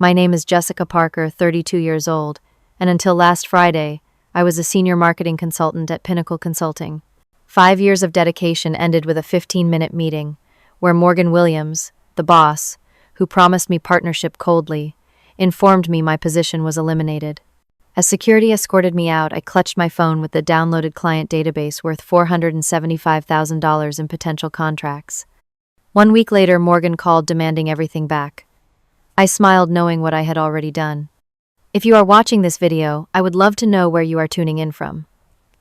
My name is Jessica Parker, 32 years old, and until last Friday, I was a senior marketing consultant at Pinnacle Consulting. 5 years of dedication ended with a 15-minute meeting, where Morgan Williams, the boss, who promised me partnership coldly, informed me my position was eliminated. As security escorted me out, I clutched my phone with the downloaded client database worth $475,000 in potential contracts. 1 week later, Morgan called demanding everything back. I smiled knowing what I had already done. If you are watching this video, I would love to know where you are tuning in from.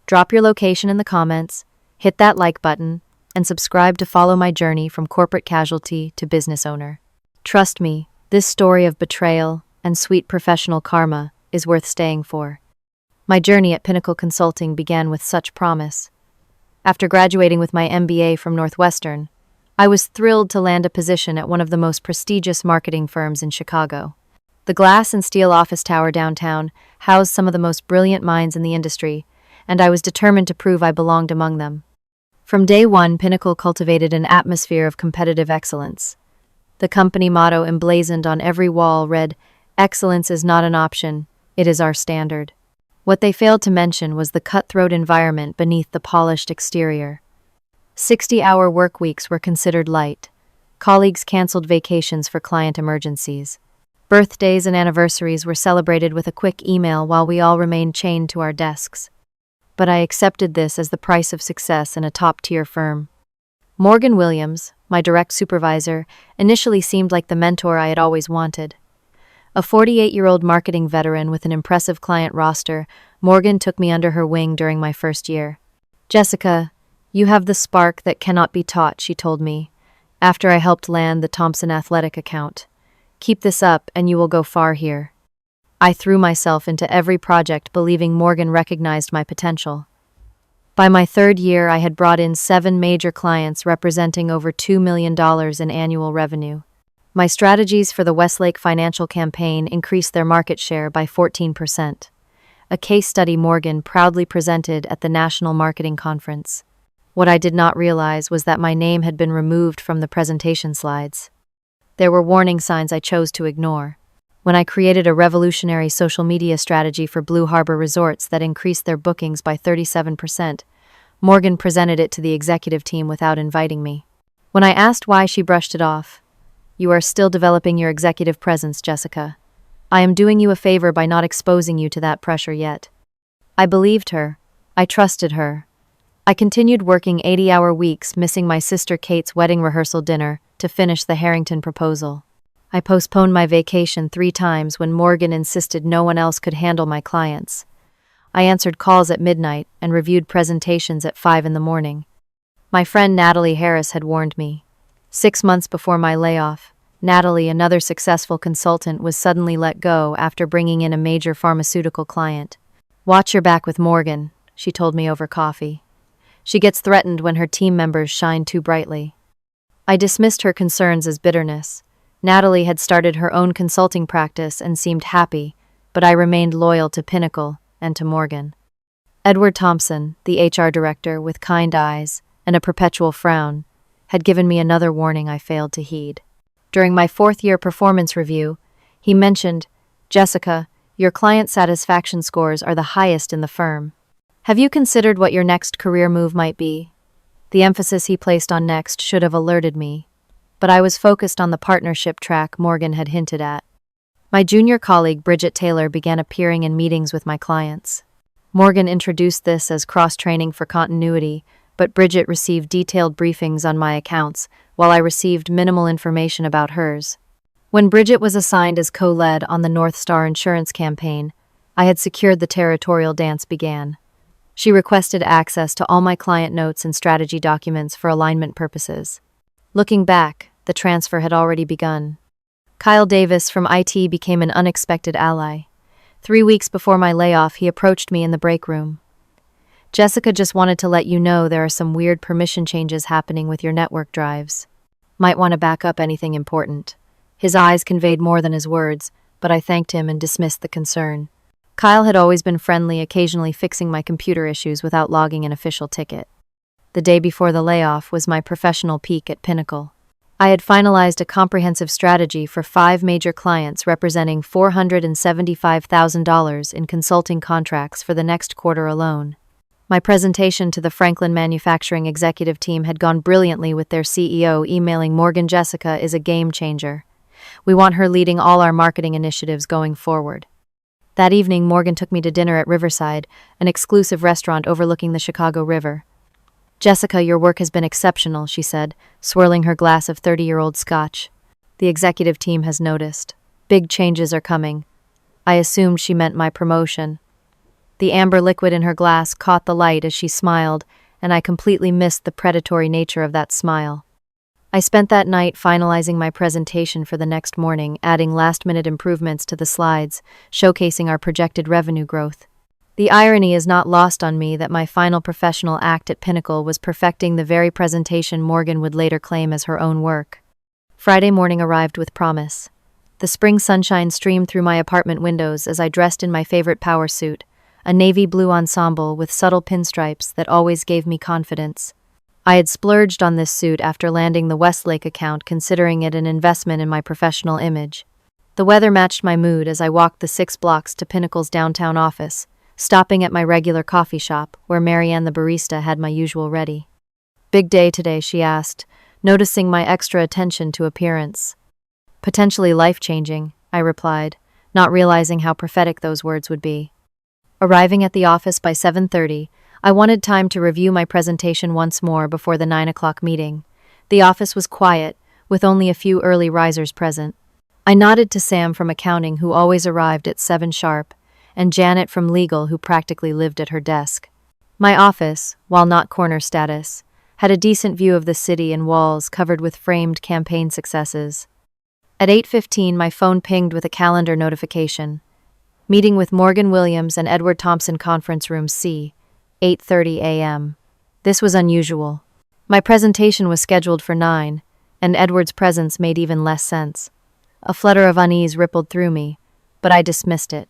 Drop your location in the comments, hit that like button, and subscribe to follow my journey from corporate casualty to business owner. Trust me, this story of betrayal and sweet professional karma is worth staying for. My journey at Pinnacle Consulting began with such promise. After graduating with my MBA from Northwestern, I was thrilled to land a position at one of the most prestigious marketing firms in Chicago. The glass and steel office tower downtown housed some of the most brilliant minds in the industry, and I was determined to prove I belonged among them. From day one, Pinnacle cultivated an atmosphere of competitive excellence. The company motto emblazoned on every wall read, "Excellence is not an option, it is our standard." What they failed to mention was the cutthroat environment beneath the polished exterior. 60-hour work weeks were considered light. Colleagues canceled vacations for client emergencies. Birthdays and anniversaries were celebrated with a quick email while we all remained chained to our desks. But I accepted this as the price of success in a top-tier firm. Morgan Williams, my direct supervisor, initially seemed like the mentor I had always wanted. A 48-year-old marketing veteran with an impressive client roster, Morgan took me under her wing during my first year. "Jessica, you have the spark that cannot be taught," she told me, after I helped land the Thompson Athletic account. "Keep this up and you will go far here." I threw myself into every project believing Morgan recognized my potential. By my third year, I had brought in 7 major clients representing over $2 million in annual revenue. My strategies for the Westlake Financial campaign increased their market share by 14%, a case study Morgan proudly presented at the National Marketing Conference. What I did not realize was that my name had been removed from the presentation slides. There were warning signs I chose to ignore. When I created a revolutionary social media strategy for Blue Harbor resorts that increased their bookings by 37%, Morgan presented it to the executive team without inviting me. When I asked why, she brushed it off. "You are still developing your executive presence, Jessica. I am doing you a favor by not exposing you to that pressure yet." I believed her. I trusted her. I continued working 80-hour weeks, missing my sister Kate's wedding rehearsal dinner to finish the Harrington proposal. I postponed my vacation 3 times when Morgan insisted no one else could handle my clients. I answered calls at midnight and reviewed presentations at 5 in the morning. My friend Natalie Harris had warned me. 6 months before my layoff, Natalie, another successful consultant, was suddenly let go after bringing in a major pharmaceutical client. "Watch your back with Morgan," she told me over coffee. "She gets threatened when her team members shine too brightly." I dismissed her concerns as bitterness. Natalie had started her own consulting practice and seemed happy, but I remained loyal to Pinnacle and to Morgan. Edward Thompson, the HR director with kind eyes and a perpetual frown, had given me another warning I failed to heed. During my 4th-year performance review, he mentioned, "Jessica, your client satisfaction scores are the highest in the firm. Have you considered what your next career move might be?" The emphasis he placed on next should have alerted me, but I was focused on the partnership track Morgan had hinted at. My junior colleague Bridget Taylor began appearing in meetings with my clients. Morgan introduced this as cross-training for continuity, but Bridget received detailed briefings on my accounts, while I received minimal information about hers. When Bridget was assigned as co-lead on the North Star Insurance campaign, I had secured the territorial dance began. She requested access to all my client notes and strategy documents for alignment purposes. Looking back, the transfer had already begun. Kyle Davis from IT became an unexpected ally. 3 weeks before my layoff, he approached me in the break room. "Jessica just wanted to let you know there are some weird permission changes happening with your network drives. Might want to back up anything important." His eyes conveyed more than his words, but I thanked him and dismissed the concern. Kyle had always been friendly, occasionally fixing my computer issues without logging an official ticket. The day before the layoff was my professional peak at Pinnacle. I had finalized a comprehensive strategy for 5 major clients representing $475,000 in consulting contracts for the next quarter alone. My presentation to the Franklin Manufacturing executive team had gone brilliantly, with their CEO emailing Morgan, "Jessica is a game changer. We want her leading all our marketing initiatives going forward." That evening, Morgan took me to dinner at Riverside, an exclusive restaurant overlooking the Chicago River. "Jessica, your work has been exceptional," she said, swirling her glass of 30-year-old scotch. "The executive team has noticed. Big changes are coming." I assumed she meant my promotion. The amber liquid in her glass caught the light as she smiled, and I completely missed the predatory nature of that smile. I spent that night finalizing my presentation for the next morning, adding last-minute improvements to the slides, showcasing our projected revenue growth. The irony is not lost on me that my final professional act at Pinnacle was perfecting the very presentation Morgan would later claim as her own work. Friday morning arrived with promise. The spring sunshine streamed through my apartment windows as I dressed in my favorite power suit, a navy blue ensemble with subtle pinstripes that always gave me confidence. I had splurged on this suit after landing the Westlake account, considering it an investment in my professional image. The weather matched my mood as I walked the 6 blocks to Pinnacle's downtown office, stopping at my regular coffee shop, where Marianne the barista had my usual ready. "Big day today?" she asked, noticing my extra attention to appearance. "Potentially life-changing," I replied, not realizing how prophetic those words would be. Arriving at the office by 7:30, I wanted time to review my presentation once more before the 9 o'clock meeting. The office was quiet, with only a few early risers present. I nodded to Sam from accounting, who always arrived at 7 sharp, and Janet from legal, who practically lived at her desk. My office, while not corner status, had a decent view of the city and walls covered with framed campaign successes. At 8:15, my phone pinged with a calendar notification. Meeting with Morgan Williams and Edward Thompson, Conference Room C, 8:30 a.m. This was unusual. My presentation was scheduled for 9, and Edward's presence made even less sense. A flutter of unease rippled through me, but I dismissed it.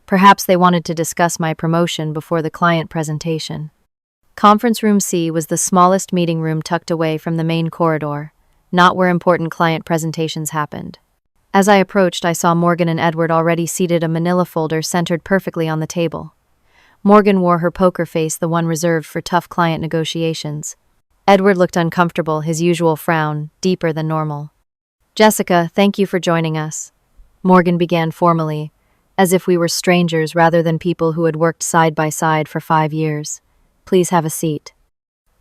Perhaps they wanted to discuss my promotion before the client presentation. Conference Room C was the smallest meeting room tucked away from the main corridor, not where important client presentations happened. As I approached, I saw Morgan and Edward already seated, a manila folder centered perfectly on the table. Morgan wore her poker face, the one reserved for tough client negotiations. Edward looked uncomfortable, his usual frown deeper than normal. "Jessica, thank you for joining us," Morgan began formally, as if we were strangers rather than people who had worked side by side for 5 years. "Please have a seat."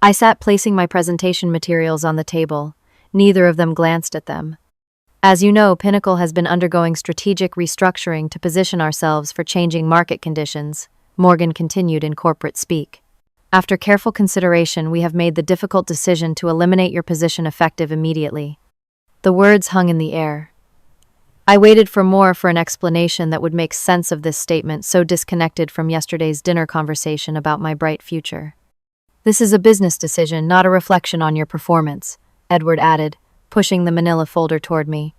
I sat, placing my presentation materials on the table. Neither of them glanced at them. "As you know, Pinnacle has been undergoing strategic restructuring to position ourselves for changing market conditions," Morgan continued in corporate speak. "After careful consideration, we have made the difficult decision to eliminate your position effective immediately." The words hung in the air. I waited for an explanation that would make sense of this statement so disconnected from yesterday's dinner conversation about my bright future. "This is a business decision, not a reflection on your performance," Edward added, pushing the manila folder toward me.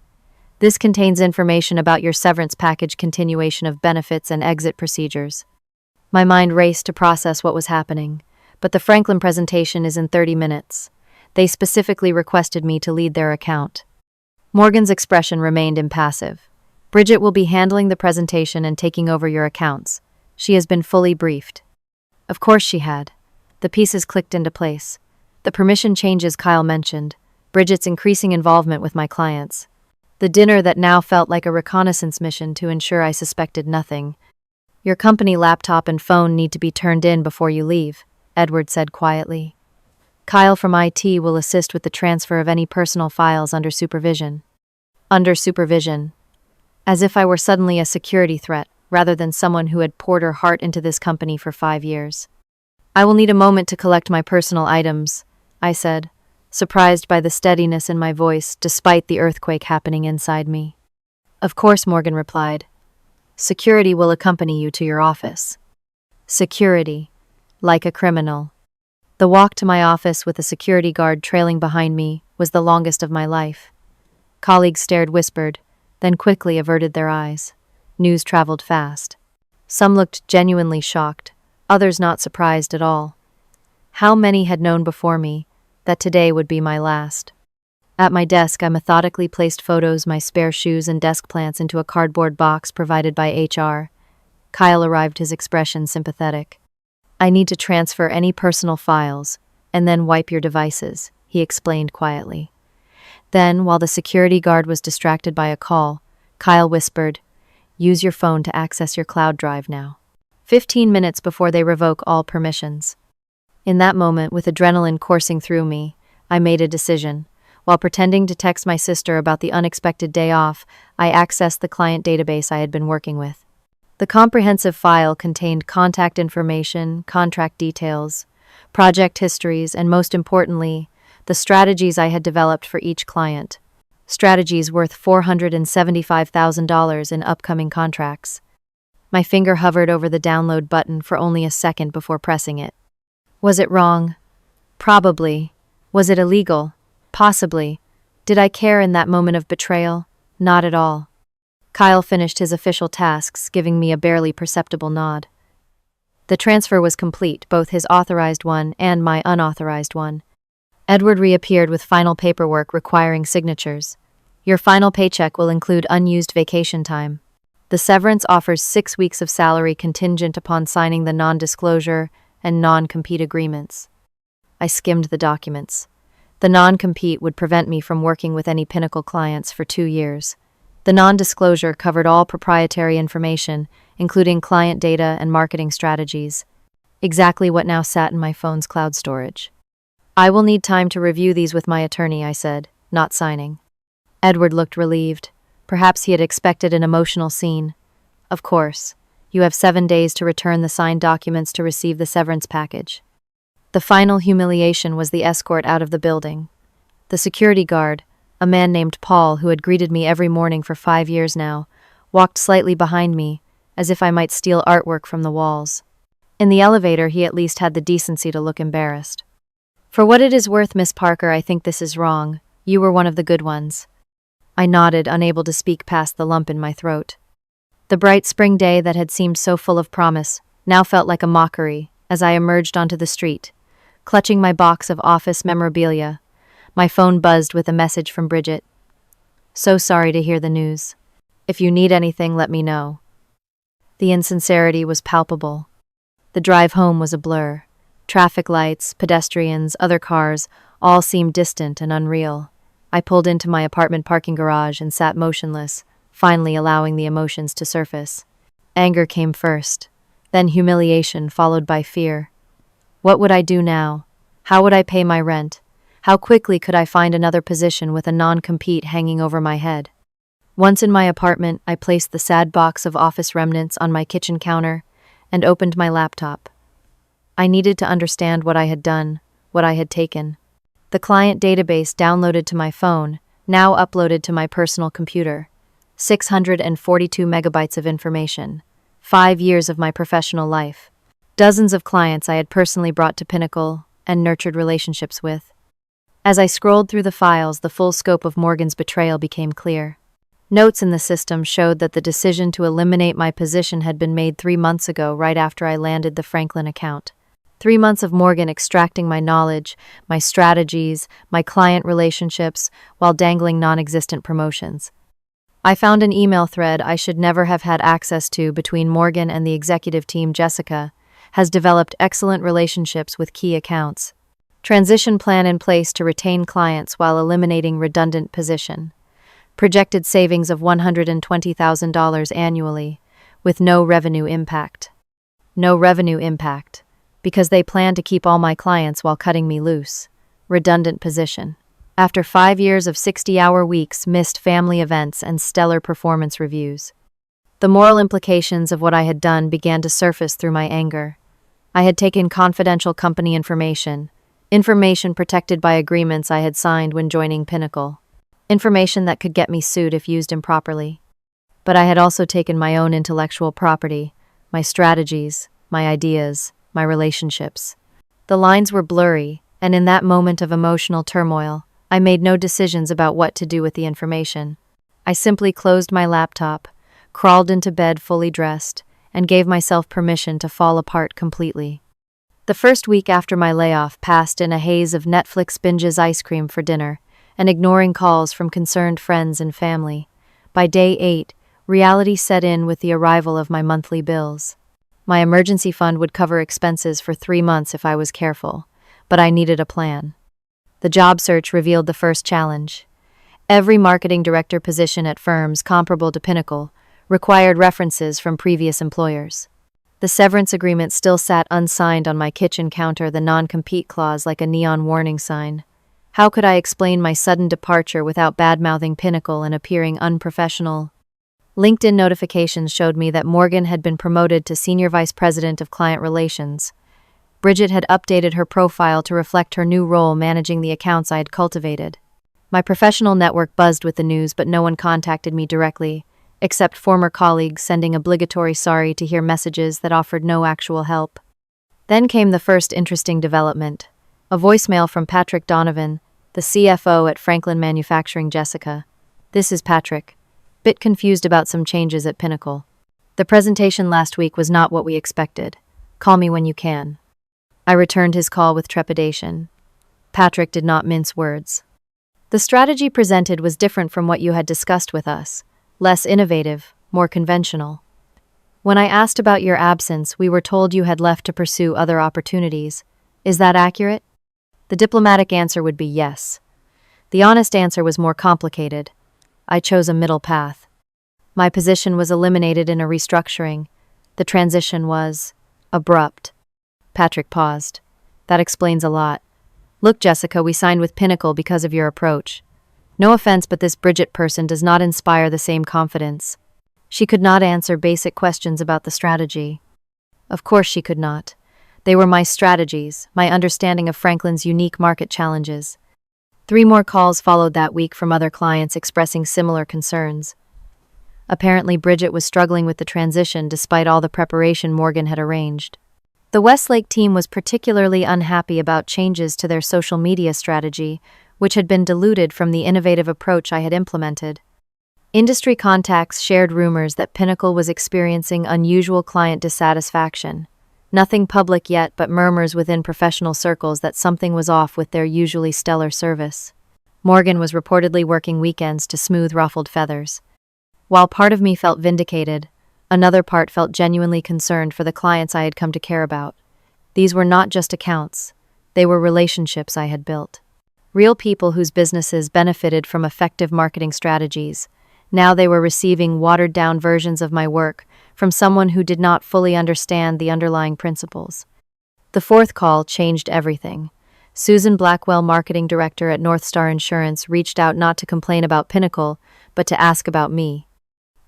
"This contains information about your severance package, continuation of benefits, and exit procedures." My mind raced to process what was happening, but the Franklin presentation is in 30 minutes. They specifically requested me to lead their account. Morgan's expression remained impassive. "Bridget will be handling the presentation and taking over your accounts. She has been fully briefed." Of course she had. The pieces clicked into place. The permission changes Kyle mentioned, Bridget's increasing involvement with my clients, the dinner that now felt like a reconnaissance mission to ensure I suspected nothing. "Your company laptop and phone need to be turned in before you leave," Edward said quietly. "Kyle from IT will assist with the transfer of any personal files under supervision." Under supervision. As if I were suddenly a security threat, rather than someone who had poured her heart into this company for 5 years. "I will need a moment to collect my personal items," I said, surprised by the steadiness in my voice despite the earthquake happening inside me. "Of course," Morgan replied. "Security will accompany you to your office." Security. Like a criminal. The walk to my office with a security guard trailing behind me was the longest of my life. Colleagues stared, whispered, then quickly averted their eyes. News traveled fast. Some looked genuinely shocked, others not surprised at all. How many had known before me that today would be my last? At my desk, I methodically placed photos, my spare shoes, and desk plants into a cardboard box provided by HR. Kyle arrived, his expression sympathetic. "I need to transfer any personal files, and then wipe your devices," he explained quietly. Then, while the security guard was distracted by a call, Kyle whispered, "Use your phone to access your cloud drive now. 15 minutes before they revoke all permissions." In that moment, with adrenaline coursing through me, I made a decision. While pretending to text my sister about the unexpected day off, I accessed the client database I had been working with. The comprehensive file contained contact information, contract details, project histories, and most importantly, the strategies I had developed for each client. Strategies worth $475,000 in upcoming contracts. My finger hovered over the download button for only a second before pressing it. Was it wrong? Probably. Was it illegal? Possibly. Did I care in that moment of betrayal? Not at all. Kyle finished his official tasks, giving me a barely perceptible nod. The transfer was complete, both his authorized one and my unauthorized one. Edward reappeared with final paperwork requiring signatures. "Your final paycheck will include unused vacation time. The severance offers 6 weeks of salary contingent upon signing the non-disclosure and non-compete agreements." I skimmed the documents. The non-compete would prevent me from working with any Pinnacle clients for 2 years. The non-disclosure covered all proprietary information, including client data and marketing strategies. Exactly what now sat in my phone's cloud storage. "I will need time to review these with my attorney," I said, not signing. Edward looked relieved. Perhaps he had expected an emotional scene. "Of course. You have 7 days to return the signed documents to receive the severance package." The final humiliation was the escort out of the building. The security guard, a man named Paul who had greeted me every morning for 5 years now, walked slightly behind me, as if I might steal artwork from the walls. In the elevator, he at least had the decency to look embarrassed. "For what it is worth, Miss Parker, I think this is wrong. You were one of the good ones." I nodded, unable to speak past the lump in my throat. The bright spring day that had seemed so full of promise now felt like a mockery as I emerged onto the street. Clutching my box of office memorabilia, my phone buzzed with a message from Bridget. "So sorry to hear the news. If you need anything, let me know." The insincerity was palpable. The drive home was a blur. Traffic lights, pedestrians, other cars, all seemed distant and unreal. I pulled into my apartment parking garage and sat motionless, finally allowing the emotions to surface. Anger came first, then humiliation, followed by fear. What would I do now? How would I pay my rent? How quickly could I find another position with a non-compete hanging over my head? Once in my apartment, I placed the sad box of office remnants on my kitchen counter and opened my laptop. I needed to understand what I had done, what I had taken. The client database downloaded to my phone, now uploaded to my personal computer. 642 megabytes of information. 5 years of my professional life. Dozens of clients I had personally brought to Pinnacle and nurtured relationships with. As I scrolled through the files, the full scope of Morgan's betrayal became clear. Notes in the system showed that the decision to eliminate my position had been made 3 months ago, right after I landed the Franklin account. 3 months of Morgan extracting my knowledge, my strategies, my client relationships, while dangling non-existent promotions. I found an email thread I should never have had access to between Morgan and the executive team. "Jessica has developed excellent relationships with key accounts. Transition plan in place to retain clients while eliminating redundant position. Projected savings of $120,000 annually, with no revenue impact." No revenue impact, because they plan to keep all my clients while cutting me loose. Redundant position. After 5 years of 60-hour weeks, missed family events, and stellar performance reviews. The moral implications of what I had done began to surface through my anger. I had taken confidential company information protected by agreements I had signed when joining Pinnacle, information that could get me sued if used improperly. But I had also taken my own intellectual property, my strategies, my ideas, my relationships. The lines were blurry, and in that moment of emotional turmoil, I made no decisions about what to do with the information. I simply closed my laptop, crawled into bed fully dressed, and gave myself permission to fall apart completely. The first week after my layoff passed in a haze of Netflix binges, ice cream for dinner, and ignoring calls from concerned friends and family. By day 8, reality set in with the arrival of my monthly bills. My emergency fund would cover expenses for 3 months if I was careful, but I needed a plan. The job search revealed the first challenge. Every marketing director position at firms comparable to Pinnacle required references from previous employers. The severance agreement still sat unsigned on my kitchen counter, the non-compete clause like a neon warning sign. How could I explain my sudden departure without bad-mouthing Pinnacle and appearing unprofessional? LinkedIn notifications showed me that Morgan had been promoted to Senior Vice President of Client Relations. Bridget had updated her profile to reflect her new role managing the accounts I had cultivated. My professional network buzzed with the news, but no one contacted me directly, except former colleagues sending obligatory sorry-to-hear messages that offered no actual help. Then came the first interesting development. A voicemail from Patrick Donovan, the CFO at Franklin Manufacturing. Jessica. This is Patrick. Bit confused about some changes at Pinnacle. The presentation last week was not what we expected. Call me when you can. I returned his call with trepidation. Patrick did not mince words. The strategy presented was different from what you had discussed with us. Less innovative, more conventional. When I asked about your absence, we were told you had left to pursue other opportunities. Is that accurate? The diplomatic answer would be yes. The honest answer was more complicated. I chose a middle path. My position was eliminated in a restructuring. The transition was abrupt. Patrick paused. That explains a lot. Look, Jessica, we signed with Pinnacle because of your approach. No offense, but this Bridget person does not inspire the same confidence. She could not answer basic questions about the strategy. Of course she could not. They were my strategies, my understanding of Franklin's unique market challenges. 3 more calls followed that week from other clients expressing similar concerns. Apparently, Bridget was struggling with the transition despite all the preparation Morgan had arranged. The Westlake team was particularly unhappy about changes to their social media strategy, which had been diluted from the innovative approach I had implemented. Industry contacts shared rumors that Pinnacle was experiencing unusual client dissatisfaction. Nothing public yet, but murmurs within professional circles that something was off with their usually stellar service. Morgan was reportedly working weekends to smooth ruffled feathers. While part of me felt vindicated, another part felt genuinely concerned for the clients I had come to care about. These were not just accounts. They were relationships I had built. Real people whose businesses benefited from effective marketing strategies. Now they were receiving watered-down versions of my work from someone who did not fully understand the underlying principles. The 4th call changed everything. Susan Blackwell, marketing director at North Star Insurance, reached out not to complain about Pinnacle, but to ask about me.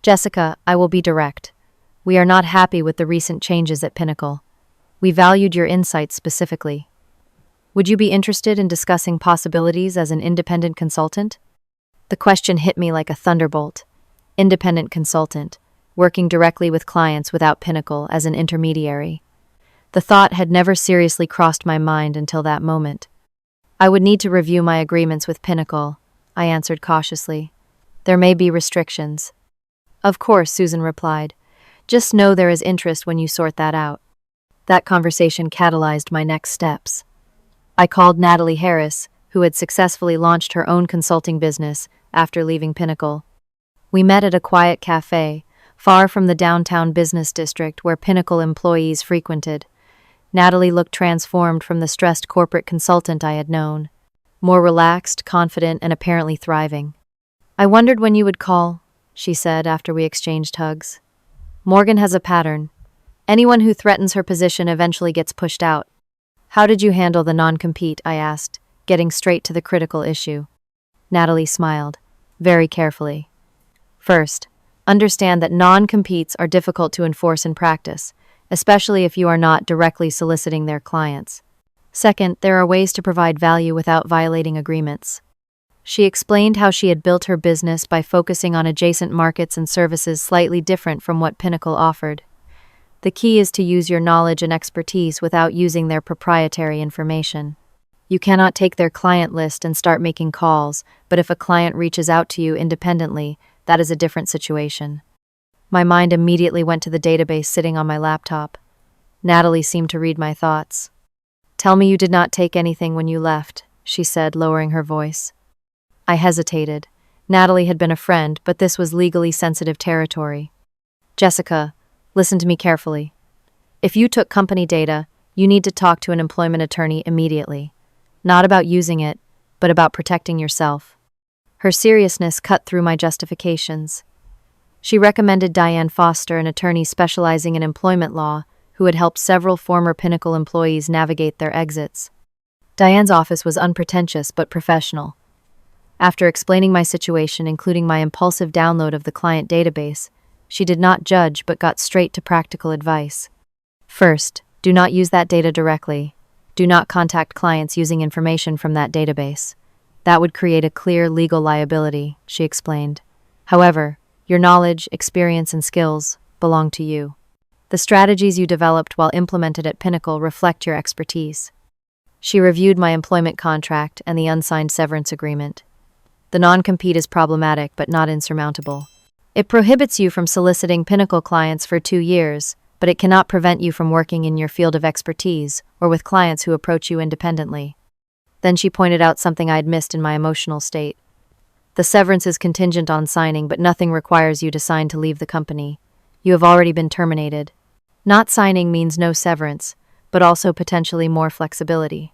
Jessica, I will be direct. We are not happy with the recent changes at Pinnacle. We valued your insights specifically. Would you be interested in discussing possibilities as an independent consultant? The question hit me like a thunderbolt. Independent consultant, working directly with clients without Pinnacle as an intermediary. The thought had never seriously crossed my mind until that moment. I would need to review my agreements with Pinnacle, I answered cautiously. There may be restrictions. Of course, Susan replied. Just know there is interest when you sort that out. That conversation catalyzed my next steps. I called Natalie Harris, who had successfully launched her own consulting business after leaving Pinnacle. We met at a quiet cafe, far from the downtown business district where Pinnacle employees frequented. Natalie looked transformed from the stressed corporate consultant I had known. More relaxed, confident, and apparently thriving. I wondered when you would call, she said after we exchanged hugs. Morgan has a pattern. Anyone who threatens her position eventually gets pushed out. How did you handle the non-compete? I asked, getting straight to the critical issue. Natalie smiled, very carefully. First, understand that non-competes are difficult to enforce in practice, especially if you are not directly soliciting their clients. Second, there are ways to provide value without violating agreements. She explained how she had built her business by focusing on adjacent markets and services slightly different from what Pinnacle offered. The key is to use your knowledge and expertise without using their proprietary information. You cannot take their client list and start making calls, but if a client reaches out to you independently, that is a different situation. My mind immediately went to the database sitting on my laptop. Natalie seemed to read my thoughts. Tell me you did not take anything when you left, she said, lowering her voice. I hesitated. Natalie had been a friend, but this was legally sensitive territory. Jessica, listen to me carefully. If you took company data, you need to talk to an employment attorney immediately. Not about using it, but about protecting yourself. Her seriousness cut through my justifications. She recommended Diane Foster, an attorney specializing in employment law, who had helped several former Pinnacle employees navigate their exits. Diane's office was unpretentious but professional. After explaining my situation, including my impulsive download of the client database, she did not judge but got straight to practical advice. First, do not use that data directly. Do not contact clients using information from that database. That would create a clear legal liability, she explained. However, your knowledge, experience, and skills belong to you. The strategies you developed while implemented at Pinnacle reflect your expertise. She reviewed my employment contract and the unsigned severance agreement. The non-compete is problematic but not insurmountable. It prohibits you from soliciting Pinnacle clients for 2 years, but it cannot prevent you from working in your field of expertise or with clients who approach you independently. Then she pointed out something I'd missed in my emotional state. The severance is contingent on signing, but nothing requires you to sign to leave the company. You have already been terminated. Not signing means no severance, but also potentially more flexibility.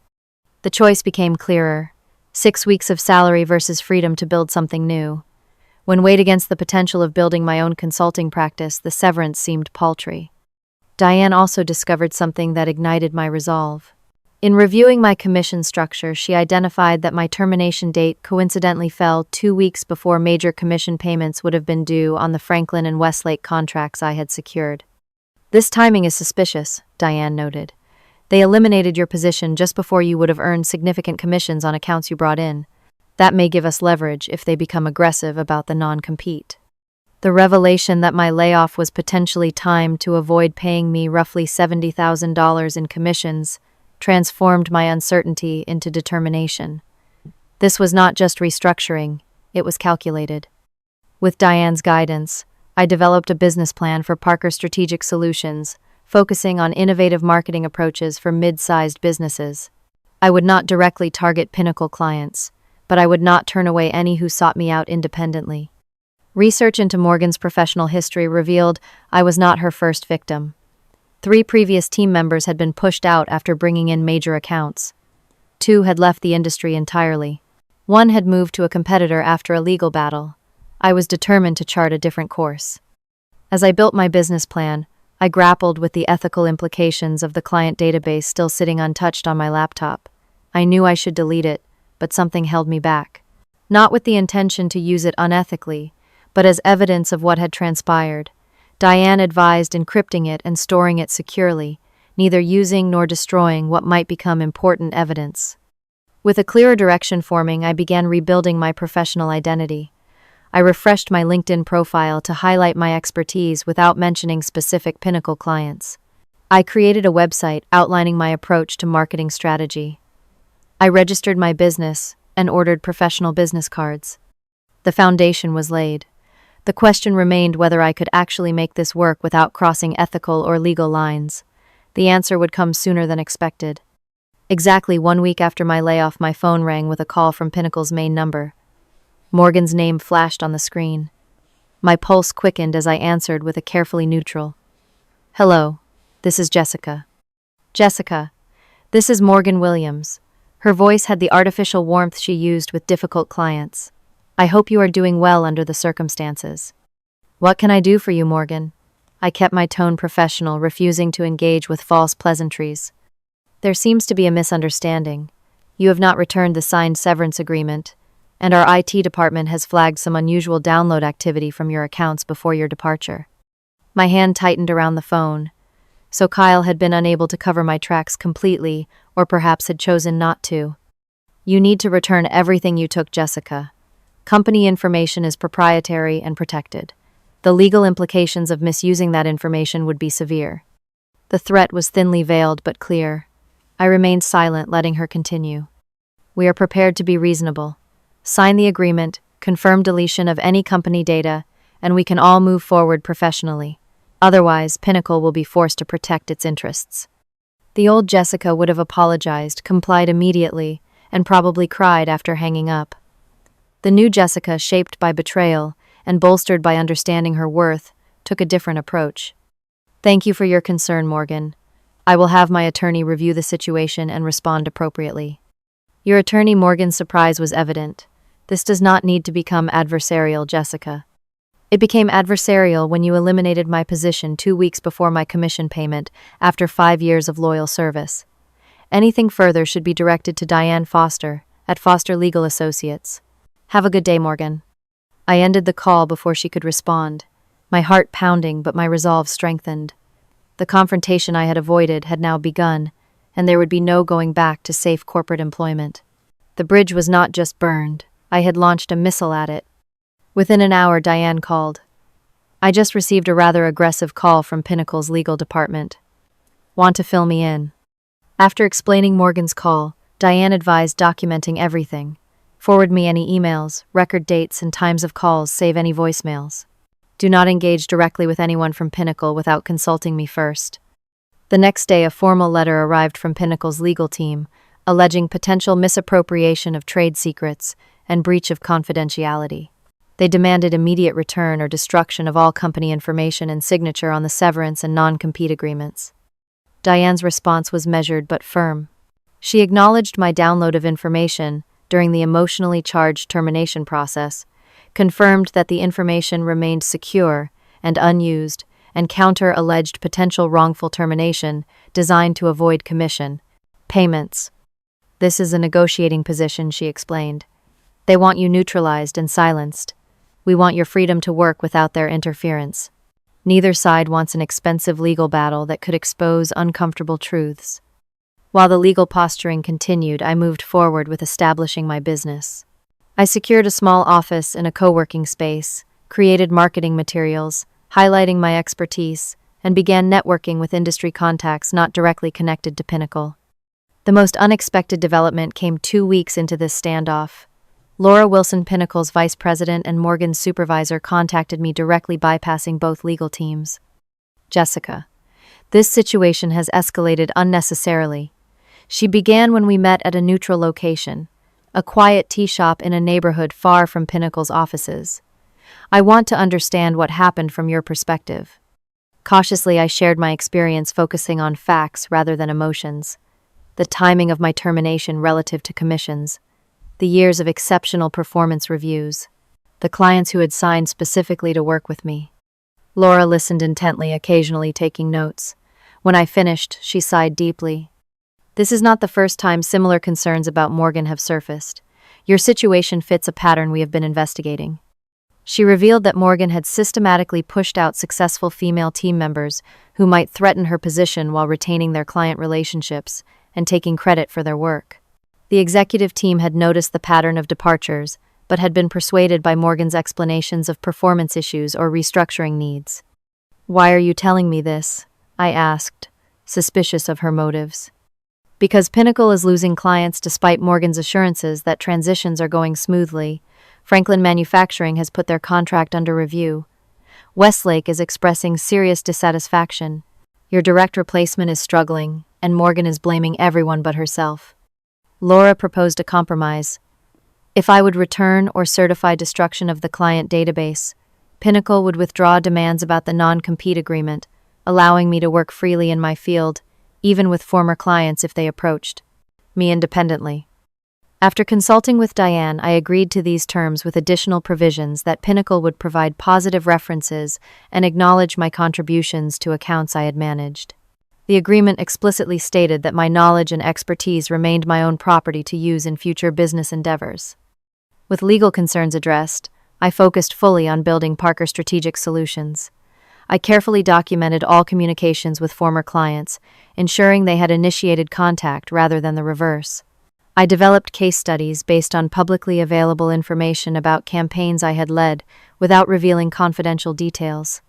The choice became clearer. 6 weeks of salary versus freedom to build something new. When weighed against the potential of building my own consulting practice, the severance seemed paltry. Diane also discovered something that ignited my resolve. In reviewing my commission structure, she identified that my termination date coincidentally fell 2 weeks before major commission payments would have been due on the Franklin and Westlake contracts I had secured. This timing is suspicious, Diane noted. They eliminated your position just before you would have earned significant commissions on accounts you brought in. That may give us leverage if they become aggressive about the non-compete. The revelation that my layoff was potentially timed to avoid paying me roughly $70,000 in commissions transformed my uncertainty into determination. This was not just restructuring, it was calculated. With Diane's guidance, I developed a business plan for Parker Strategic Solutions, focusing on innovative marketing approaches for mid-sized businesses. I would not directly target Pinnacle clients, but I would not turn away any who sought me out independently. Research into Morgan's professional history revealed I was not her first victim. 3 previous team members had been pushed out after bringing in major accounts. 2 had left the industry entirely. 1 had moved to a competitor after a legal battle. I was determined to chart a different course. As I built my business plan, I grappled with the ethical implications of the client database still sitting untouched on my laptop. I knew I should delete it, but something held me back. Not with the intention to use it unethically, but as evidence of what had transpired. Diane advised encrypting it and storing it securely, neither using nor destroying what might become important evidence. With a clearer direction forming, I began rebuilding my professional identity. I refreshed my LinkedIn profile to highlight my expertise without mentioning specific Pinnacle clients. I created a website outlining my approach to marketing strategy. I registered my business and ordered professional business cards. The foundation was laid. The question remained whether I could actually make this work without crossing ethical or legal lines. The answer would come sooner than expected. Exactly 1 week after my layoff, my phone rang with a call from Pinnacle's main number. Morgan's name flashed on the screen. My pulse quickened as I answered with a carefully neutral, "Hello, this is Jessica." "Jessica, this is Morgan Williams." Her voice had the artificial warmth she used with difficult clients. "I hope you are doing well under the circumstances." "What can I do for you, Morgan?" I kept my tone professional, refusing to engage with false pleasantries. "There seems to be a misunderstanding. You have not returned the signed severance agreement, and our IT department has flagged some unusual download activity from your accounts before your departure." My hand tightened around the phone. So Kyle had been unable to cover my tracks completely, or perhaps had chosen not to. "You need to return everything you took, Jessica. Company information is proprietary and protected. The legal implications of misusing that information would be severe." The threat was thinly veiled but clear. I remained silent, letting her continue. "We are prepared to be reasonable. Sign the agreement, confirm deletion of any company data, and we can all move forward professionally. Otherwise, Pinnacle will be forced to protect its interests." The old Jessica would have apologized, complied immediately, and probably cried after hanging up. The new Jessica, shaped by betrayal and bolstered by understanding her worth, took a different approach. Thank you for your concern, Morgan. I will have my attorney review the situation and respond appropriately. Your attorney Morgan's surprise was evident. This does not need to become adversarial, Jessica. It became adversarial when you eliminated my position 2 weeks before my commission payment after 5 years of loyal service. Anything further should be directed to Diane Foster at Foster Legal Associates. Have a good day, Morgan. I ended the call before she could respond, my heart pounding but my resolve strengthened. The confrontation I had avoided had now begun, and there would be no going back to safe corporate employment. The bridge was not just burned, I had launched a missile at it. Within an hour, Diane called. I just received a rather aggressive call from Pinnacle's legal department. Want to fill me in? After explaining Morgan's call, Diane advised documenting everything. Forward me any emails, record dates, and times of calls, save any voicemails. Do not engage directly with anyone from Pinnacle without consulting me first. The next day, a formal letter arrived from Pinnacle's legal team, alleging potential misappropriation of trade secrets and breach of confidentiality. They demanded immediate return or destruction of all company information and signature on the severance and non-compete agreements. Diane's response was measured but firm. She acknowledged my download of information during the emotionally charged termination process, confirmed that the information remained secure and unused, and counter-alleged potential wrongful termination designed to avoid commission payments. This is a negotiating position, she explained. They want you neutralized and silenced. We want your freedom to work without their interference. Neither side wants an expensive legal battle that could expose uncomfortable truths. While the legal posturing continued, I moved forward with establishing my business. I secured a small office in a co-working space, created marketing materials, highlighting my expertise, and began networking with industry contacts not directly connected to Pinnacle. The most unexpected development came 2 weeks into this standoff. Laura Wilson, Pinnacle's vice president and Morgan's supervisor, contacted me directly, bypassing both legal teams. Jessica, this situation has escalated unnecessarily. She began when we met at a neutral location, a quiet tea shop in a neighborhood far from Pinnacle's offices. I want to understand what happened from your perspective. Cautiously, I shared my experience, focusing on facts rather than emotions. The timing of my termination relative to commissions, the years of exceptional performance reviews, the clients who had signed specifically to work with me. Laura listened intently, occasionally taking notes. When I finished, she sighed deeply. This is not the first time similar concerns about Morgan have surfaced. Your situation fits a pattern we have been investigating. She revealed that Morgan had systematically pushed out successful female team members who might threaten her position while retaining their client relationships and taking credit for their work. The executive team had noticed the pattern of departures, but had been persuaded by Morgan's explanations of performance issues or restructuring needs. Why are you telling me this? I asked, suspicious of her motives. Because Pinnacle is losing clients despite Morgan's assurances that transitions are going smoothly. Franklin Manufacturing has put their contract under review. Westlake is expressing serious dissatisfaction. Your direct replacement is struggling, and Morgan is blaming everyone but herself. Laura proposed a compromise. If I would return or certify destruction of the client database, Pinnacle would withdraw demands about the non-compete agreement, allowing me to work freely in my field, even with former clients if they approached me independently. After consulting with Diane, I agreed to these terms with additional provisions that Pinnacle would provide positive references and acknowledge my contributions to accounts I had managed. The agreement explicitly stated that my knowledge and expertise remained my own property to use in future business endeavors. With legal concerns addressed, I focused fully on building Parker Strategic Solutions. I carefully documented all communications with former clients, ensuring they had initiated contact rather than the reverse. I developed case studies based on publicly available information about campaigns I had led without revealing confidential details.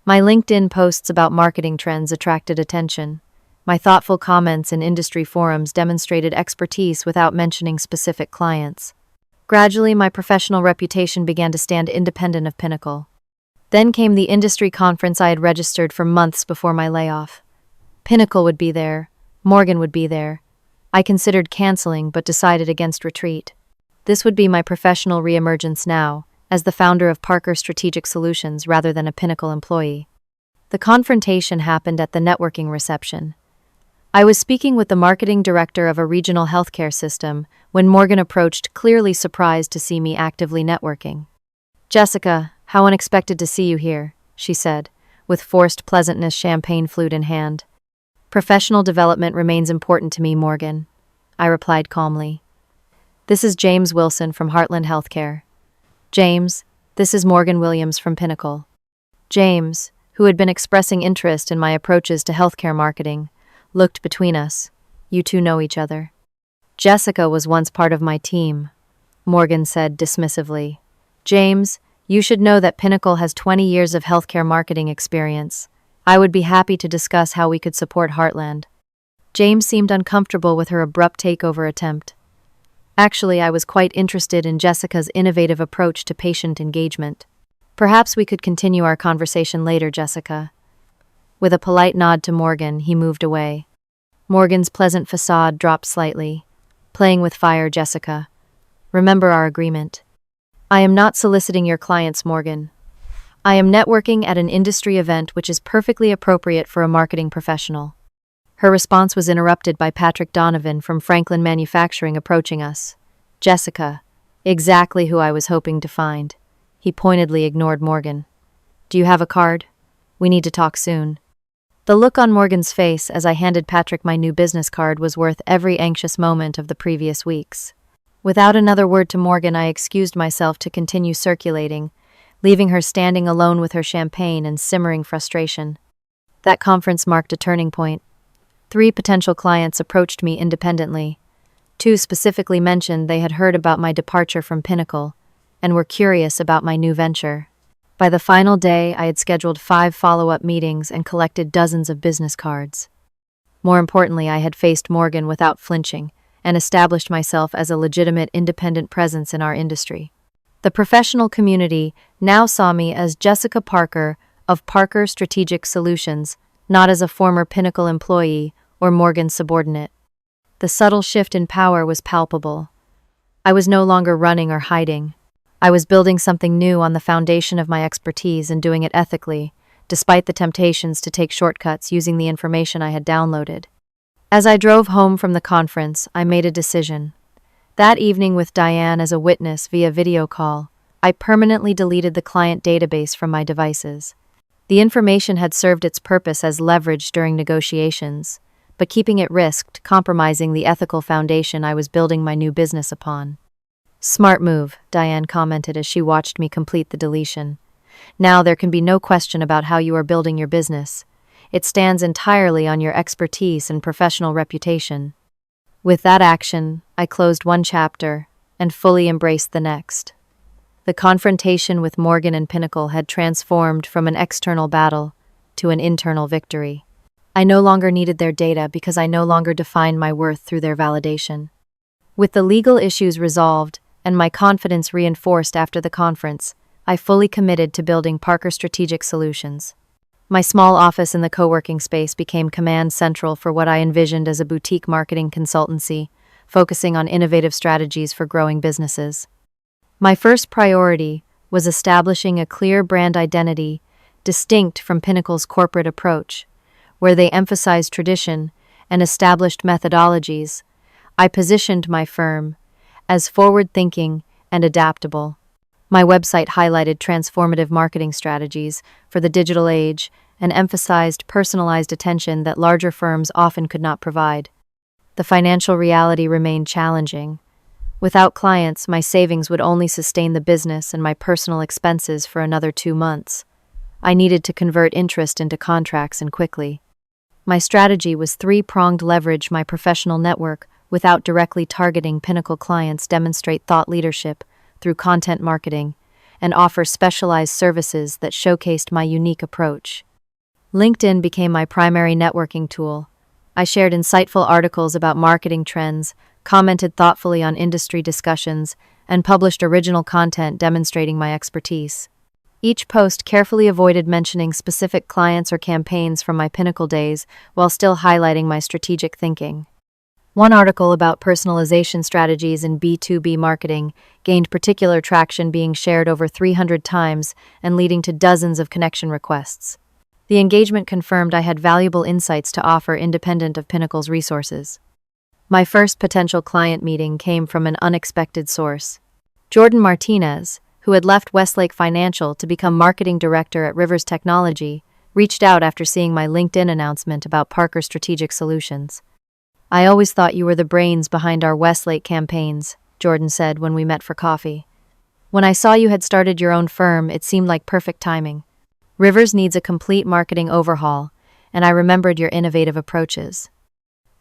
My LinkedIn posts about marketing trends attracted attention. My thoughtful comments in industry forums demonstrated expertise without mentioning specific clients. Gradually, my professional reputation began to stand independent of Pinnacle. Then came the industry conference I had registered for months before my layoff. Pinnacle would be there. Morgan would be there. I considered canceling but decided against retreat. This would be my professional reemergence now, as the founder of Parker Strategic Solutions rather than a Pinnacle employee. The confrontation happened at the networking reception. I was speaking with the marketing director of a regional healthcare system when Morgan approached, clearly surprised to see me actively networking. "Jessica, how unexpected to see you here," she said, with forced pleasantness, champagne flute in hand. "Professional development remains important to me, Morgan," I replied calmly. "This is James Wilson from Heartland Healthcare." "James, this is Morgan Williams from Pinnacle." James, who had been expressing interest in my approaches to healthcare marketing, looked between us. "You two know each other." "Jessica was once part of my team," Morgan said dismissively. "James, you should know that Pinnacle has 20 years of healthcare marketing experience. I would be happy to discuss how we could support Heartland." James seemed uncomfortable with her abrupt takeover attempt. Actually, I was quite interested in Jessica's innovative approach to patient engagement. "Perhaps we could continue our conversation later, Jessica." With a polite nod to Morgan, he moved away. Morgan's pleasant facade dropped slightly. "Playing with fire, Jessica. Remember our agreement." "I am not soliciting your clients, Morgan. I am networking at an industry event which is perfectly appropriate for a marketing professional." Her response was interrupted by Patrick Donovan from Franklin Manufacturing approaching us. "Jessica, exactly who I was hoping to find." He pointedly ignored Morgan. "Do you have a card? We need to talk soon." The look on Morgan's face as I handed Patrick my new business card was worth every anxious moment of the previous weeks. Without another word to Morgan, I excused myself to continue circulating, leaving her standing alone with her champagne and simmering frustration. That conference marked a turning point. 3 potential clients approached me independently. 2 specifically mentioned they had heard about my departure from Pinnacle and were curious about my new venture. By the final day, I had scheduled 5 follow-up meetings and collected dozens of business cards. More importantly, I had faced Morgan without flinching and established myself as a legitimate independent presence in our industry. The professional community now saw me as Jessica Parker of Parker Strategic Solutions, not as a former Pinnacle employee or Morgan's subordinate. The subtle shift in power was palpable. I was no longer running or hiding. I was building something new on the foundation of my expertise and doing it ethically, despite the temptations to take shortcuts using the information I had downloaded. As I drove home from the conference, I made a decision. That evening, with Diane as a witness via video call, I permanently deleted the client database from my devices. The information had served its purpose as leverage during negotiations, but keeping it risked compromising the ethical foundation I was building my new business upon. "Smart move," Diane commented as she watched me complete the deletion. "Now there can be no question about how you are building your business. It stands entirely on your expertise and professional reputation." With that action, I closed one chapter and fully embraced the next. The confrontation with Morgan and Pinnacle had transformed from an external battle to an internal victory. I no longer needed their data because I no longer defined my worth through their validation. With the legal issues resolved and my confidence reinforced after the conference, I fully committed to building Parker Strategic Solutions. My small office in the co-working space became command central for what I envisioned as a boutique marketing consultancy, focusing on innovative strategies for growing businesses. My first priority was establishing a clear brand identity distinct from Pinnacle's corporate approach, where they emphasized tradition and established methodologies. I positioned my firm as forward-thinking and adaptable. My website highlighted transformative marketing strategies for the digital age and emphasized personalized attention that larger firms often could not provide. The financial reality remained challenging. Without clients, my savings would only sustain the business and my personal expenses for another 2 months. I needed to convert interest into contracts and quickly. My strategy was 3-pronged: leverage my professional network without directly targeting Pinnacle clients, demonstrate thought leadership through content marketing, and offer specialized services that showcased my unique approach. LinkedIn became my primary networking tool. I shared insightful articles about marketing trends, commented thoughtfully on industry discussions, and published original content demonstrating my expertise. Each post carefully avoided mentioning specific clients or campaigns from my Pinnacle days while still highlighting my strategic thinking. One article about personalization strategies in B2B marketing gained particular traction, being shared over 300 times and leading to dozens of connection requests. The engagement confirmed I had valuable insights to offer independent of Pinnacle's resources. My first potential client meeting came from an unexpected source. Jordan Martinez, who had left Westlake Financial to become marketing director at Rivers Technology, reached out after seeing my LinkedIn announcement about Parker Strategic Solutions. "I always thought you were the brains behind our Westlake campaigns," Jordan said when we met for coffee. "When I saw you had started your own firm, it seemed like perfect timing. Rivers needs a complete marketing overhaul, and I remembered your innovative approaches."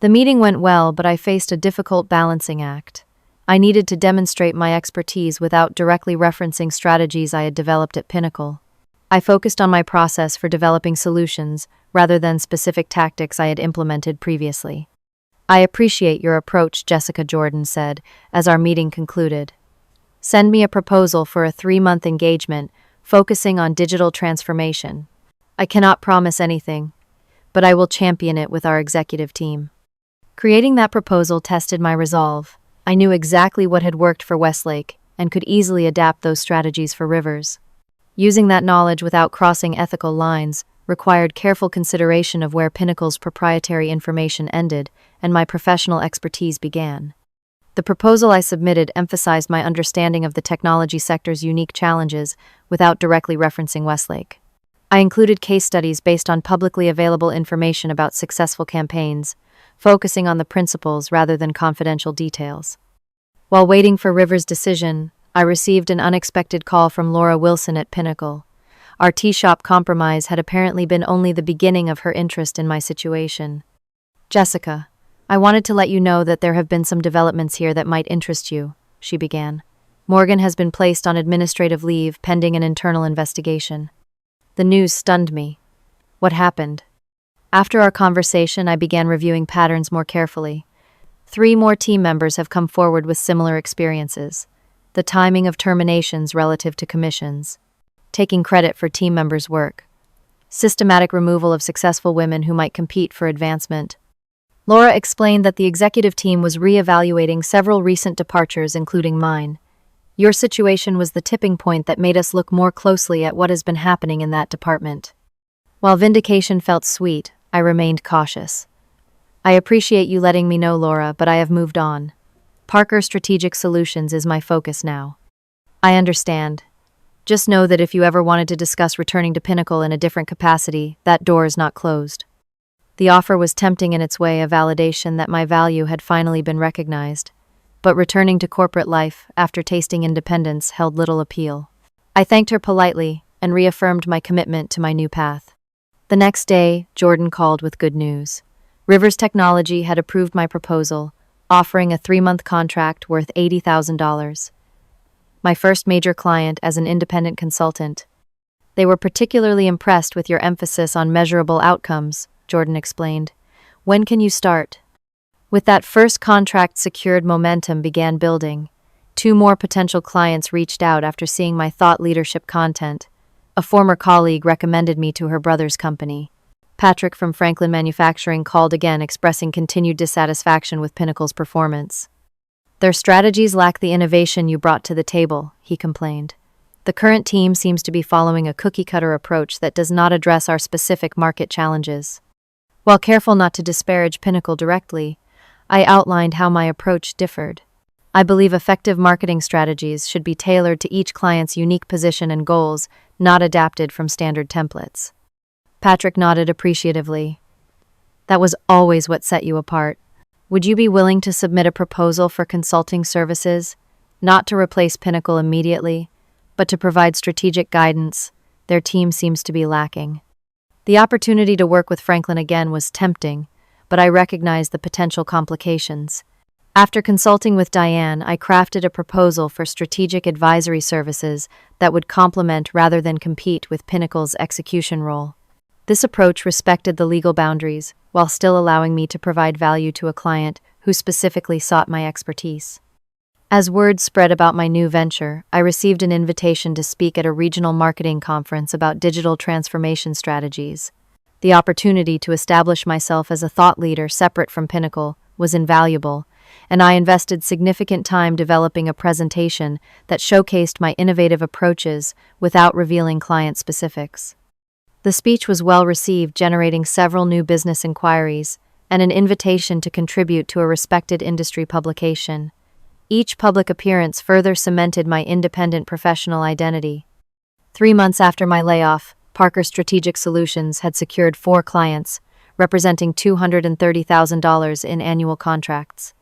The meeting went well, but I faced a difficult balancing act. I needed to demonstrate my expertise without directly referencing strategies I had developed at Pinnacle. I focused on my process for developing solutions rather than specific tactics I had implemented previously. "I appreciate your approach," Jessica Jordan said as our meeting concluded. "Send me a proposal for a 3-month engagement focusing on digital transformation. I cannot promise anything, but I will champion it with our executive team." Creating that proposal tested my resolve. I knew exactly what had worked for Westlake and could easily adapt those strategies for Rivers. Using that knowledge without crossing ethical lines required careful consideration of where Pinnacle's proprietary information ended and my professional expertise began. The proposal I submitted emphasized my understanding of the technology sector's unique challenges without directly referencing Westlake. I included case studies based on publicly available information about successful campaigns, focusing on the principles rather than confidential details. While waiting for Rivers' decision, I received an unexpected call from Laura Wilson at Pinnacle. Our tea shop compromise had apparently been only the beginning of her interest in my situation. "Jessica, I wanted to let you know that there have been some developments here that might interest you," she began. "Morgan has been placed on administrative leave pending an internal investigation." The news stunned me. What happened? After our conversation, I began reviewing patterns more carefully. 3 more team members have come forward with similar experiences. The timing of terminations relative to commissions. Taking credit for team members' work. Systematic removal of successful women who might compete for advancement. Laura explained that the executive team was re-evaluating several recent departures, including mine. "Your situation was the tipping point that made us look more closely at what has been happening in that department." While vindication felt sweet, I remained cautious. "I appreciate you letting me know, Laura, but I have moved on. Parker Strategic Solutions is my focus now." "I understand. Just know that if you ever wanted to discuss returning to Pinnacle in a different capacity, that door is not closed." The offer was tempting in its way, a validation that my value had finally been recognized. But returning to corporate life, after tasting independence, held little appeal. I thanked her politely and reaffirmed my commitment to my new path. The next day, Jordan called with good news. Rivers Technology had approved my proposal, offering a 3-month contract worth $80,000. My first major client as an independent consultant. "They were particularly impressed with your emphasis on measurable outcomes," Jordan explained. "When can you start?" With that first contract secured, momentum began building. 2 more potential clients reached out after seeing my thought leadership content. A former colleague recommended me to her brother's company. Patrick from Franklin Manufacturing called again, expressing continued dissatisfaction with Pinnacle's performance. "Their strategies lack the innovation you brought to the table," he complained. "The current team seems to be following a cookie-cutter approach that does not address our specific market challenges." While careful not to disparage Pinnacle directly, I outlined how my approach differed. I believe effective marketing strategies should be tailored to each client's unique position and goals, not adapted from standard templates. Patrick nodded appreciatively. "That was always what set you apart. Would you be willing to submit a proposal for consulting services, not to replace Pinnacle immediately, but to provide strategic guidance? Their team seems to be lacking." The opportunity to work with Franklin again was tempting, but I recognized the potential complications. After consulting with Diane, I crafted a proposal for strategic advisory services that would complement rather than compete with Pinnacle's execution role. This approach respected the legal boundaries, while still allowing me to provide value to a client who specifically sought my expertise. As word spread about my new venture, I received an invitation to speak at a regional marketing conference about digital transformation strategies. The opportunity to establish myself as a thought leader separate from Pinnacle was invaluable, and I invested significant time developing a presentation that showcased my innovative approaches without revealing client specifics. The speech was well received, generating several new business inquiries and an invitation to contribute to a respected industry publication. Each public appearance further cemented my independent professional identity. 3 months after my layoff, Parker Strategic Solutions had secured 4 clients, representing $230,000 in annual contracts.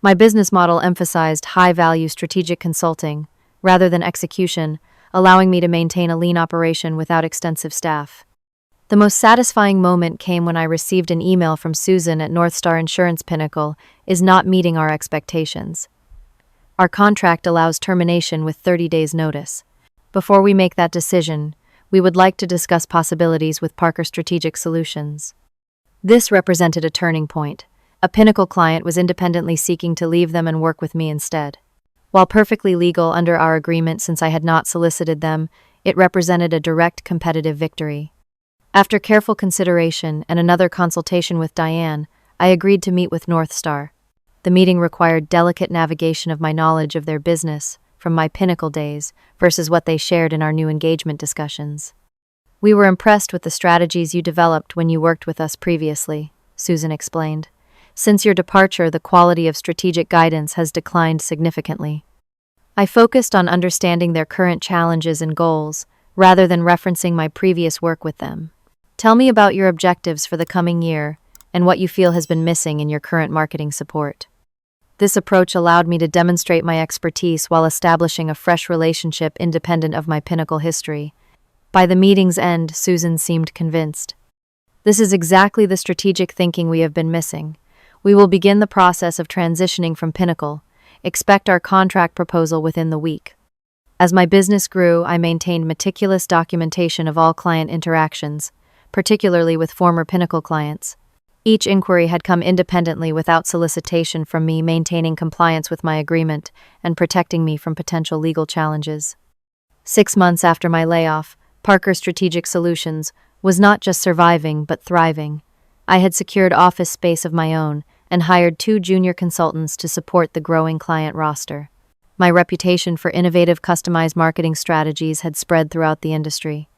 My business model emphasized high-value strategic consulting rather than execution, allowing me to maintain a lean operation without extensive staff. The most satisfying moment came when I received an email from Susan at Northstar Insurance. Pinnacle is not meeting our expectations. Our contract allows termination with 30 days' notice. Before we make that decision, we would like to discuss possibilities with Parker Strategic Solutions. This represented a turning point. A Pinnacle client was independently seeking to leave them and work with me instead. While perfectly legal under our agreement since I had not solicited them, it represented a direct competitive victory. After careful consideration and another consultation with Diane, I agreed to meet with Northstar. The meeting required delicate navigation of my knowledge of their business from my Pinnacle days versus what they shared in our new engagement discussions. "We were impressed with the strategies you developed when you worked with us previously," Susan explained. "Since your departure, the quality of strategic guidance has declined significantly." I focused on understanding their current challenges and goals, rather than referencing my previous work with them. "Tell me about your objectives for the coming year and what you feel has been missing in your current marketing support." This approach allowed me to demonstrate my expertise while establishing a fresh relationship independent of my Pinnacle history. By the meeting's end, Susan seemed convinced. "This is exactly the strategic thinking we have been missing. We will begin the process of transitioning from Pinnacle. Expect our contract proposal within the week." As my business grew, I maintained meticulous documentation of all client interactions, particularly with former Pinnacle clients. Each inquiry had come independently without solicitation from me, maintaining compliance with my agreement and protecting me from potential legal challenges. 6 months after my layoff, Parker Strategic Solutions was not just surviving but thriving. I had secured office space of my own and hired 2 junior consultants to support the growing client roster. My reputation for innovative, customized marketing strategies had spread throughout the industry.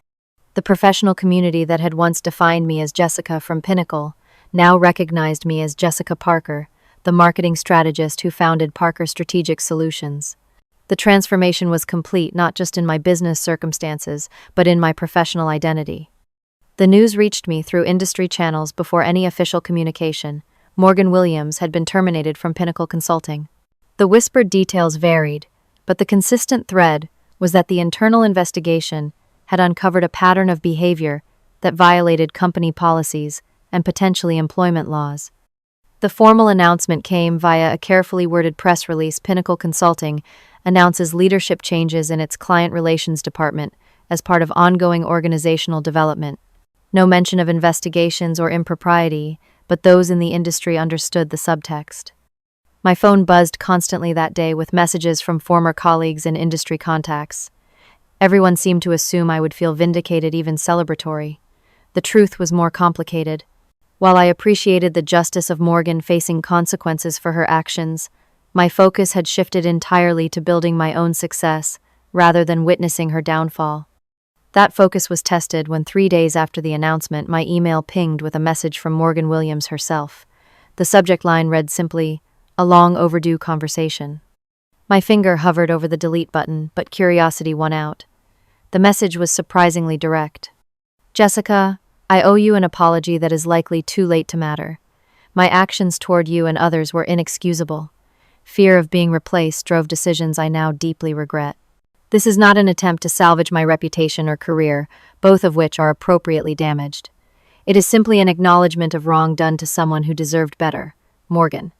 The professional community that had once defined me as Jessica from Pinnacle now recognized me as Jessica Parker, the marketing strategist who founded Parker Strategic Solutions. The transformation was complete not just in my business circumstances, but in my professional identity. The news reached me through industry channels before any official communication. Morgan Williams had been terminated from Pinnacle Consulting. The whispered details varied, but the consistent thread was that the internal investigation had uncovered a pattern of behavior that violated company policies and potentially employment laws. The formal announcement came via a carefully worded press release. Pinnacle Consulting announces leadership changes in its client relations department as part of ongoing organizational development. No mention of investigations or impropriety, but those in the industry understood the subtext. My phone buzzed constantly that day with messages from former colleagues and industry contacts. Everyone seemed to assume I would feel vindicated, even celebratory. The truth was more complicated. While I appreciated the justice of Morgan facing consequences for her actions, my focus had shifted entirely to building my own success rather than witnessing her downfall. That focus was tested when 3 days after the announcement, my email pinged with a message from Morgan Williams herself. The subject line read simply, "A long overdue conversation." My finger hovered over the delete button, but curiosity won out. The message was surprisingly direct. "Jessica, I owe you an apology that is likely too late to matter. My actions toward you and others were inexcusable. Fear of being replaced drove decisions I now deeply regret. This is not an attempt to salvage my reputation or career, both of which are appropriately damaged. It is simply an acknowledgement of wrong done to someone who deserved better. Morgan."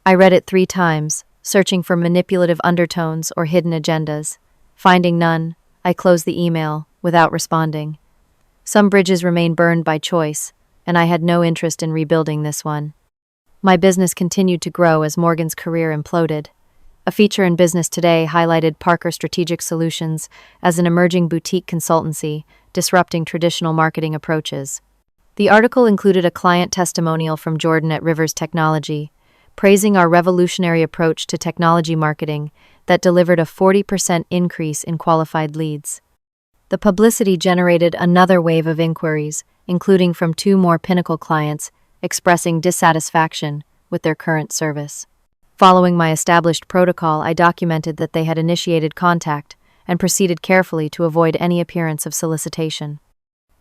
I read it 3 times, searching for manipulative undertones or hidden agendas. Finding none, I closed the email without responding. Some bridges remained burned by choice, and I had no interest in rebuilding this one. My business continued to grow as Morgan's career imploded. A feature in Business Today highlighted Parker Strategic Solutions as an emerging boutique consultancy disrupting traditional marketing approaches. The article included a client testimonial from Jordan at Rivers Technology, praising our revolutionary approach to technology marketing that delivered a 40% increase in qualified leads. The publicity generated another wave of inquiries, including from 2 more Pinnacle clients expressing dissatisfaction with their current service. Following my established protocol, I documented that they had initiated contact and proceeded carefully to avoid any appearance of solicitation.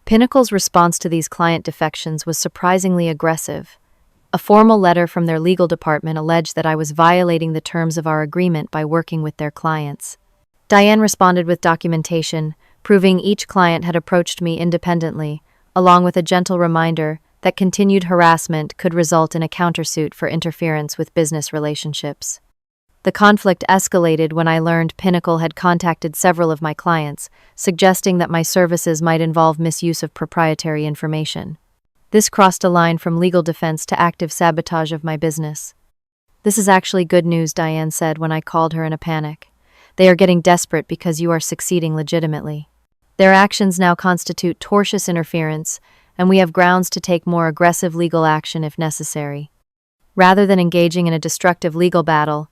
Pinnacle's response to these client defections was surprisingly aggressive. A formal letter from their legal department alleged that I was violating the terms of our agreement by working with their clients. Diane responded with documentation, proving each client had approached me independently, along with a gentle reminder that continued harassment could result in a countersuit for interference with business relationships. The conflict escalated when I learned Pinnacle had contacted several of my clients, suggesting that my services might involve misuse of proprietary information. This crossed a line from legal defense to active sabotage of my business. "This is actually good news," Diane said when I called her in a panic. "They are getting desperate because you are succeeding legitimately. Their actions now constitute tortious interference, and we have grounds to take more aggressive legal action if necessary." Rather than engaging in a destructive legal battle,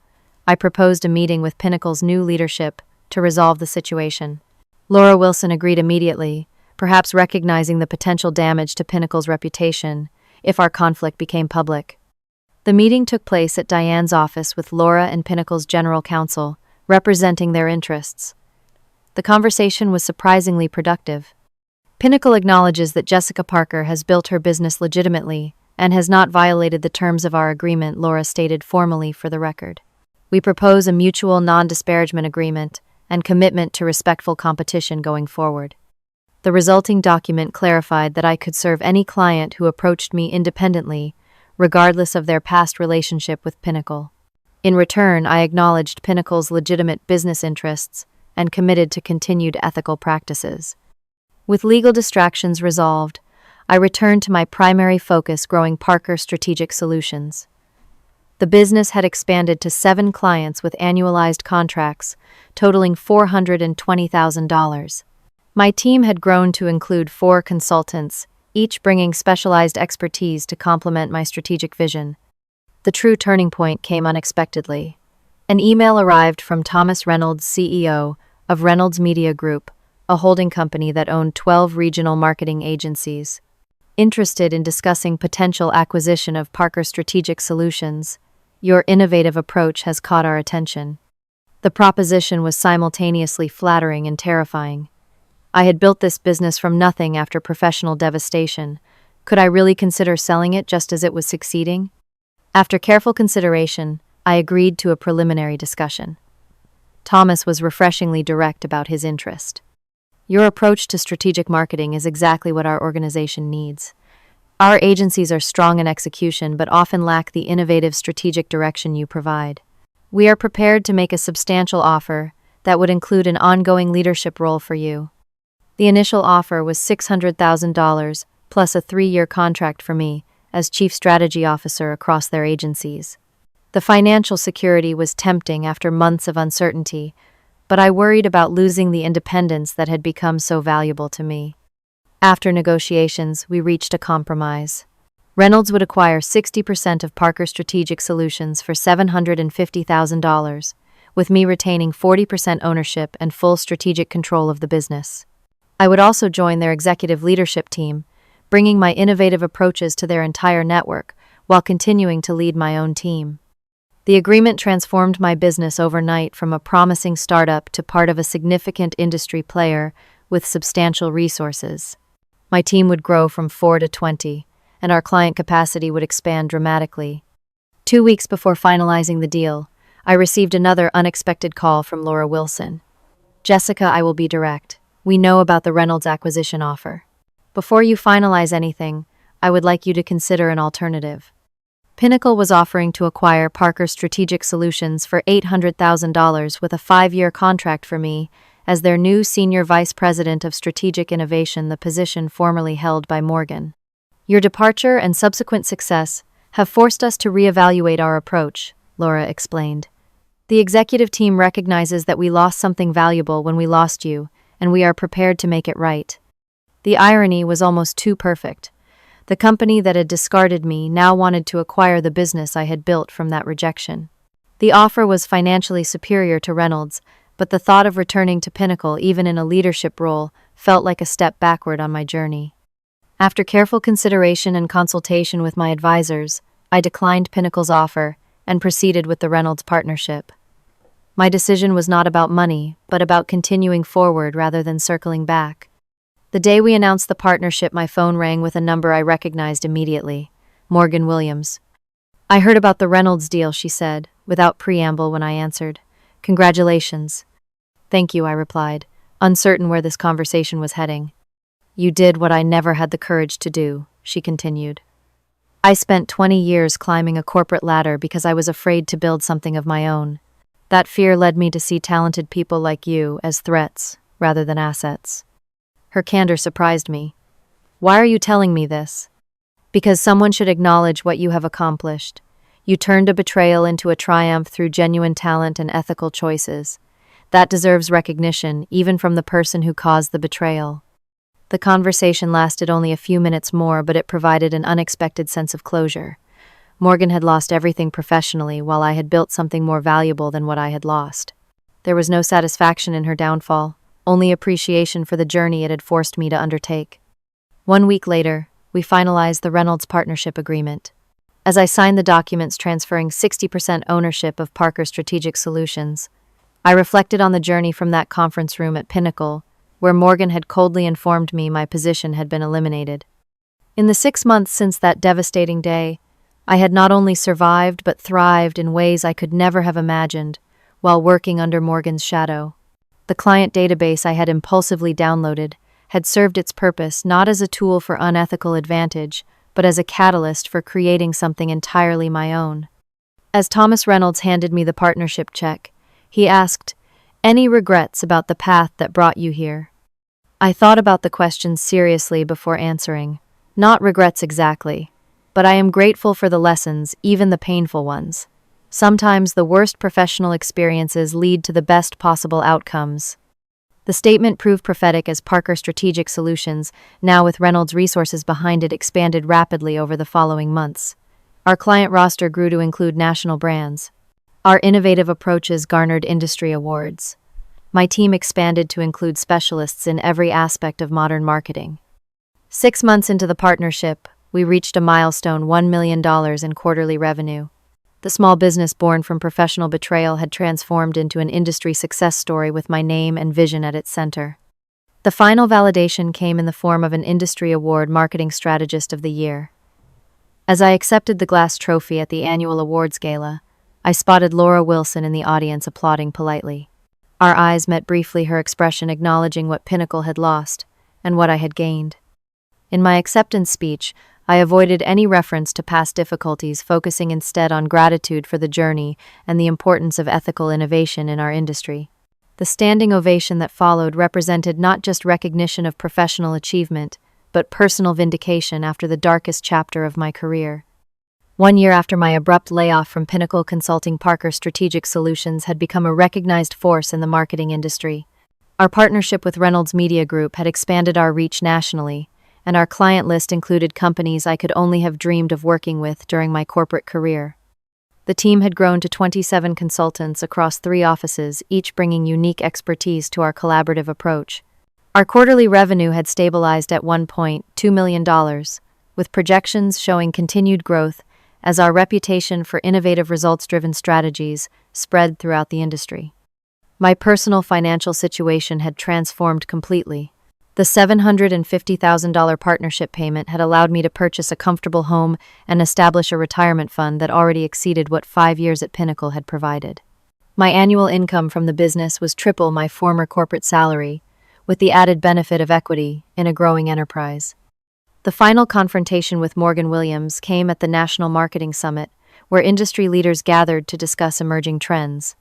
I proposed a meeting with Pinnacle's new leadership to resolve the situation. Laura Wilson agreed immediately, perhaps recognizing the potential damage to Pinnacle's reputation if our conflict became public. The meeting took place at Diane's office with Laura and Pinnacle's general counsel, representing their interests. The conversation was surprisingly productive. Pinnacle acknowledges that Jessica Parker has built her business legitimately and has not violated the terms of our agreement, Laura stated formally for the record. "We propose a mutual non-disparagement agreement and commitment to respectful competition going forward." The resulting document clarified that I could serve any client who approached me independently, regardless of their past relationship with Pinnacle. In return, I acknowledged Pinnacle's legitimate business interests and committed to continued ethical practices. With legal distractions resolved, I returned to my primary focus, growing Parker Strategic Solutions. The business had expanded to 7 clients with annualized contracts totaling $420,000. My team had grown to include 4 consultants, each bringing specialized expertise to complement my strategic vision. The true turning point came unexpectedly. An email arrived from Thomas Reynolds, CEO of Reynolds Media Group, a holding company that owned 12 regional marketing agencies. Interested in discussing potential acquisition of Parker Strategic Solutions, your innovative approach has caught our attention. The proposition was simultaneously flattering and terrifying. I had built this business from nothing after professional devastation. Could I really consider selling it just as it was succeeding? After careful consideration, I agreed to a preliminary discussion. Thomas was refreshingly direct about his interest. "Your approach to strategic marketing is exactly what our organization needs. Our agencies are strong in execution but often lack the innovative strategic direction you provide. We are prepared to make a substantial offer that would include an ongoing leadership role for you." The initial offer was $600,000 plus a 3-year contract for me as Chief Strategy Officer across their agencies. The financial security was tempting after months of uncertainty, but I worried about losing the independence that had become so valuable to me. After negotiations, we reached a compromise. Reynolds would acquire 60% of Parker Strategic Solutions for $750,000, with me retaining 40% ownership and full strategic control of the business. I would also join their executive leadership team, bringing my innovative approaches to their entire network while continuing to lead my own team. The agreement transformed my business overnight from a promising startup to part of a significant industry player with substantial resources. My team would grow from 4 to 20, and our client capacity would expand dramatically. 2 weeks before finalizing the deal, I received another unexpected call from Laura Wilson. "Jessica, I will be direct. We know about the Reynolds acquisition offer. Before you finalize anything, I would like you to consider an alternative." Pinnacle was offering to acquire Parker Strategic Solutions for $800,000 with a 5-year contract for me as their new Senior Vice President of Strategic Innovation, the position formerly held by Morgan. "Your departure and subsequent success have forced us to reevaluate our approach," Laura explained. "The executive team recognizes that we lost something valuable when we lost you, and we are prepared to make it right." The irony was almost too perfect. The company that had discarded me now wanted to acquire the business I had built from that rejection. The offer was financially superior to Reynolds, but the thought of returning to Pinnacle, even in a leadership role, felt like a step backward on my journey. After careful consideration and consultation with my advisors, I declined Pinnacle's offer and proceeded with the Reynolds partnership. My decision was not about money, but about continuing forward rather than circling back. The day we announced the partnership, my phone rang with a number I recognized immediately: Morgan Williams. "I heard about the Reynolds deal," she said, without preamble when I answered. "Congratulations." "Thank you," I replied, uncertain where this conversation was heading. "You did what I never had the courage to do," she continued. "I spent 20 years climbing a corporate ladder because I was afraid to build something of my own. That fear led me to see talented people like you as threats rather than assets." Her candor surprised me. "Why are you telling me this?" "Because someone should acknowledge what you have accomplished. You turned a betrayal into a triumph through genuine talent and ethical choices. That deserves recognition, even from the person who caused the betrayal." The conversation lasted only a few minutes more, but it provided an unexpected sense of closure. Morgan had lost everything professionally, while I had built something more valuable than what I had lost. There was no satisfaction in her downfall, only appreciation for the journey it had forced me to undertake. 1 week later, we finalized the Reynolds partnership agreement. As I signed the documents transferring 60% ownership of Parker Strategic Solutions, I reflected on the journey from that conference room at Pinnacle, where Morgan had coldly informed me my position had been eliminated. In the 6 months since that devastating day, I had not only survived but thrived in ways I could never have imagined while working under Morgan's shadow. The client database I had impulsively downloaded had served its purpose not as a tool for unethical advantage, but as a catalyst for creating something entirely my own. As Thomas Reynolds handed me the partnership check, he asked, "Any regrets about the path that brought you here?" I thought about the question seriously before answering. Not regrets exactly, but I am grateful for the lessons, even the painful ones. Sometimes the worst professional experiences lead to the best possible outcomes. The statement proved prophetic as Parker Strategic Solutions, now with Reynolds resources behind it, expanded rapidly over the following months. Our client roster grew to include national brands. Our innovative approaches garnered industry awards. My team expanded to include specialists in every aspect of modern marketing. 6 months into the partnership, we reached a milestone: $1 million in quarterly revenue. The small business born from professional betrayal had transformed into an industry success story with my name and vision at its center. The final validation came in the form of an industry award, Marketing Strategist of the Year. As I accepted the glass trophy at the annual awards gala, I spotted Laura Wilson in the audience applauding politely. Our eyes met briefly, her expression acknowledging what Pinnacle had lost and what I had gained. In my acceptance speech, I avoided any reference to past difficulties, focusing instead on gratitude for the journey and the importance of ethical innovation in our industry. The standing ovation that followed represented not just recognition of professional achievement, but personal vindication after the darkest chapter of my career. 1 year after my abrupt layoff from Pinnacle Consulting, Parker Strategic Solutions had become a recognized force in the marketing industry. Our partnership with Reynolds Media Group had expanded our reach nationally, and our client list included companies I could only have dreamed of working with during my corporate career. The team had grown to 27 consultants across 3 offices, each bringing unique expertise to our collaborative approach. Our quarterly revenue had stabilized at $1.2 million, with projections showing continued growth as our reputation for innovative results-driven strategies spread throughout the industry. My personal financial situation had transformed completely. The $750,000 partnership payment had allowed me to purchase a comfortable home and establish a retirement fund that already exceeded what 5 years at Pinnacle had provided. My annual income from the business was triple my former corporate salary, with the added benefit of equity in a growing enterprise. The final confrontation with Morgan Williams came at the National Marketing Summit, where industry leaders gathered to discuss emerging trends.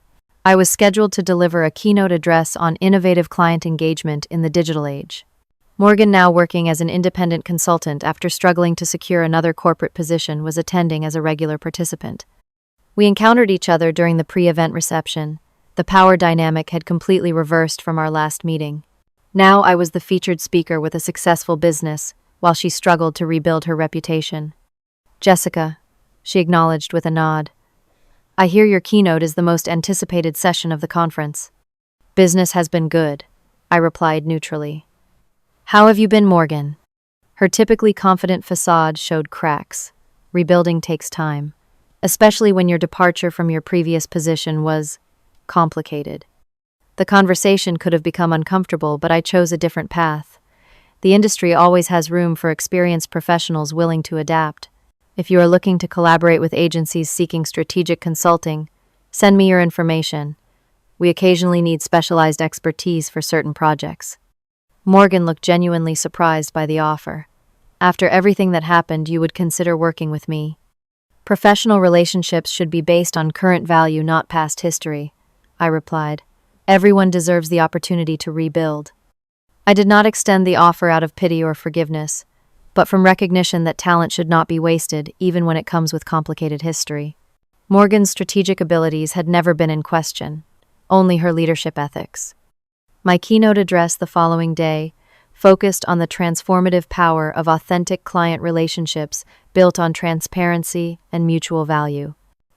I was scheduled to deliver a keynote address on innovative client engagement in the digital age. Morgan, now working as an independent consultant after struggling to secure another corporate position, was attending as a regular participant. We encountered each other during the pre-event reception. The power dynamic had completely reversed from our last meeting. Now I was the featured speaker with a successful business, while she struggled to rebuild her reputation. "Jessica," she acknowledged with a nod. "I hear your keynote is the most anticipated session of the conference." "Business has been good," I replied neutrally. "How have you been, Morgan?" Her typically confident facade showed cracks. Rebuilding takes time, especially when your departure from your previous position was complicated. The conversation could have become uncomfortable, but I chose a different path. The industry always has room for experienced professionals willing to adapt. If you are looking to collaborate with agencies seeking strategic consulting, send me your information. We occasionally need specialized expertise for certain projects. Morgan looked genuinely surprised by the offer. "After everything that happened, you would consider working with me?" "Professional relationships should be based on current value, not past history," I replied. "Everyone deserves the opportunity to rebuild." I did not extend the offer out of pity or forgiveness, but from recognition that talent should not be wasted, even when it comes with complicated history. Morgan's strategic abilities had never been in question, only her leadership ethics. My keynote address the following day focused on the transformative power of authentic client relationships built on transparency and mutual value.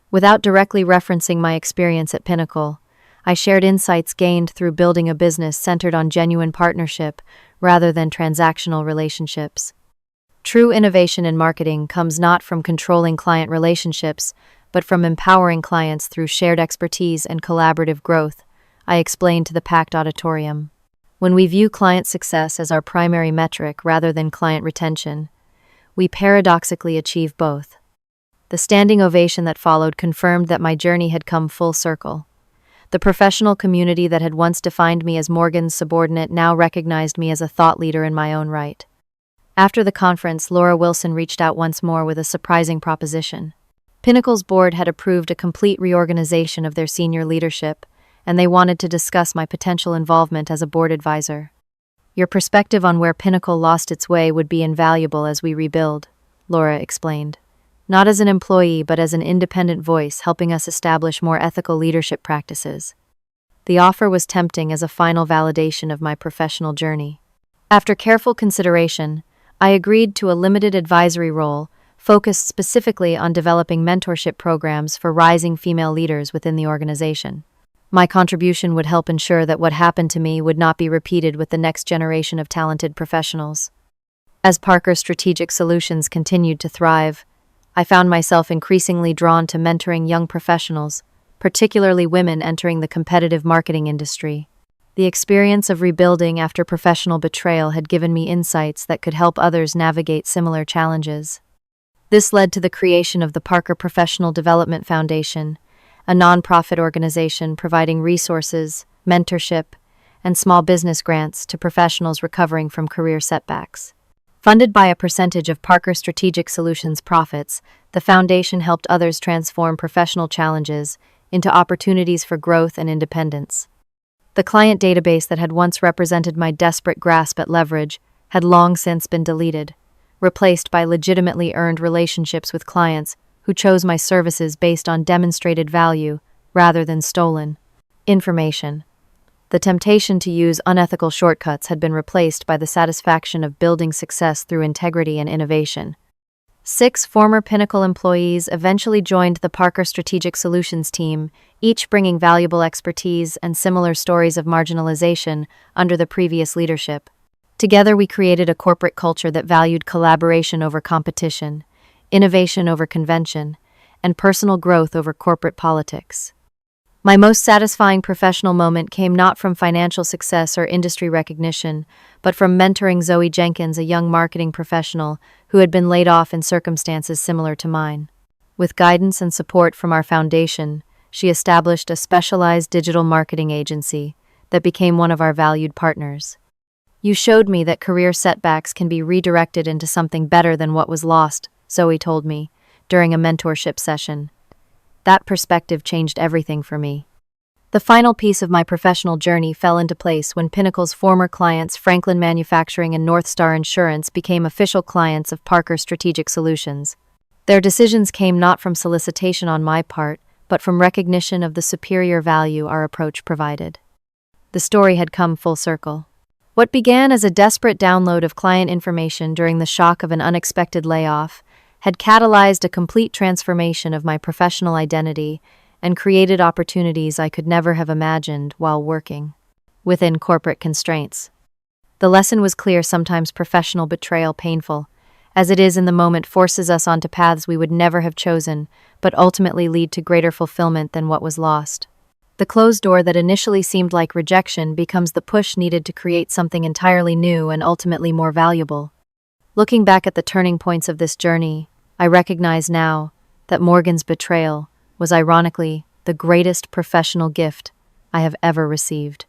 Without directly referencing my experience at Pinnacle, I shared insights gained through building a business centered on genuine partnership rather than transactional relationships. True innovation in marketing comes not from controlling client relationships, but from empowering clients through shared expertise and collaborative growth, I explained to the packed auditorium. When we view client success as our primary metric rather than client retention, we paradoxically achieve both. The standing ovation that followed confirmed that my journey had come full circle. The professional community that had once defined me as Morgan's subordinate now recognized me as a thought leader in my own right. After the conference, Laura Wilson reached out once more with a surprising proposition. Pinnacle's board had approved a complete reorganization of their senior leadership, and they wanted to discuss my potential involvement as a board advisor. "Your perspective on where Pinnacle lost its way would be invaluable as we rebuild," Laura explained. "Not as an employee, but as an independent voice, helping us establish more ethical leadership practices." The offer was tempting as a final validation of my professional journey. After careful consideration, I agreed to a limited advisory role focused specifically on developing mentorship programs for rising female leaders within the organization. My contribution would help ensure that what happened to me would not be repeated with the next generation of talented professionals. As Parker Strategic Solutions continued to thrive, I found myself increasingly drawn to mentoring young professionals, particularly women entering the competitive marketing industry. The experience of rebuilding after professional betrayal had given me insights that could help others navigate similar challenges. This led to the creation of the Parker Professional Development Foundation, a nonprofit organization providing resources, mentorship, and small business grants to professionals recovering from career setbacks. Funded by a percentage of Parker Strategic Solutions profits, the foundation helped others transform professional challenges into opportunities for growth and independence. The client database that had once represented my desperate grasp at leverage had long since been deleted, replaced by legitimately earned relationships with clients who chose my services based on demonstrated value rather than stolen information. The temptation to use unethical shortcuts had been replaced by the satisfaction of building success through integrity and innovation. 6 former Pinnacle employees eventually joined the Parker Strategic Solutions team, each bringing valuable expertise and similar stories of marginalization under the previous leadership. Together, we created a corporate culture that valued collaboration over competition, innovation over convention, and personal growth over corporate politics. My most satisfying professional moment came not from financial success or industry recognition, but from mentoring Zoe Jenkins, a young marketing professional who had been laid off in circumstances similar to mine. With guidance and support from our foundation, she established a specialized digital marketing agency that became one of our valued partners. "You showed me that career setbacks can be redirected into something better than what was lost," Zoe told me during a mentorship session. That perspective changed everything for me. The final piece of my professional journey fell into place when Pinnacle's former clients, Franklin Manufacturing and North Star Insurance, became official clients of Parker Strategic Solutions. Their decisions came not from solicitation on my part, but from recognition of the superior value our approach provided. The story had come full circle. What began as a desperate download of client information during the shock of an unexpected layoff had catalyzed a complete transformation of my professional identity and created opportunities I could never have imagined while working within corporate constraints. The lesson was clear: sometimes professional betrayal, painful as it is in the moment, forces us onto paths we would never have chosen, but ultimately lead to greater fulfillment than what was lost. The closed door that initially seemed like rejection becomes the push needed to create something entirely new and ultimately more valuable. Looking back at the turning points of this journey, I recognize now that Morgan's betrayal was ironically the greatest professional gift I have ever received.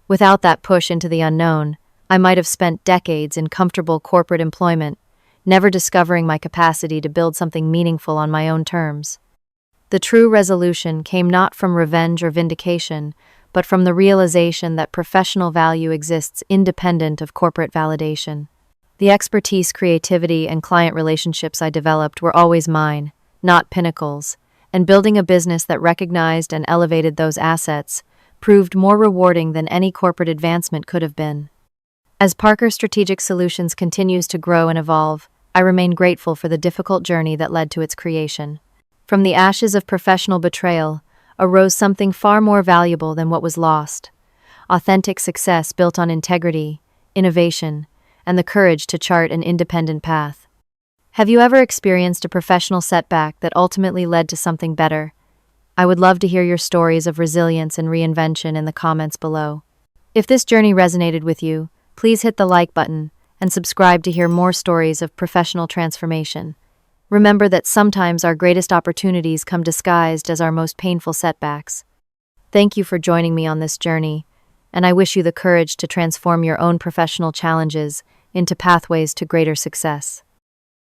Without that push into the unknown, I might have spent decades in comfortable corporate employment, never discovering my capacity to build something meaningful on my own terms. The true resolution came not from revenge or vindication, but from the realization that professional value exists independent of corporate validation. The expertise, creativity, and client relationships I developed were always mine, not Pinnacle's, and building a business that recognized and elevated those assets proved more rewarding than any corporate advancement could have been. As Parker Strategic Solutions continues to grow and evolve, I remain grateful for the difficult journey that led to its creation. From the ashes of professional betrayal arose something far more valuable than what was lost: authentic success built on integrity, innovation, and the courage to chart an independent path. Have you ever experienced a professional setback that ultimately led to something better? I would love to hear your stories of resilience and reinvention in the comments below. If this journey resonated with you, please hit the like button and subscribe to hear more stories of professional transformation. Remember that sometimes our greatest opportunities come disguised as our most painful setbacks. Thank you for joining me on this journey, and I wish you the courage to transform your own professional challenges into pathways to greater success.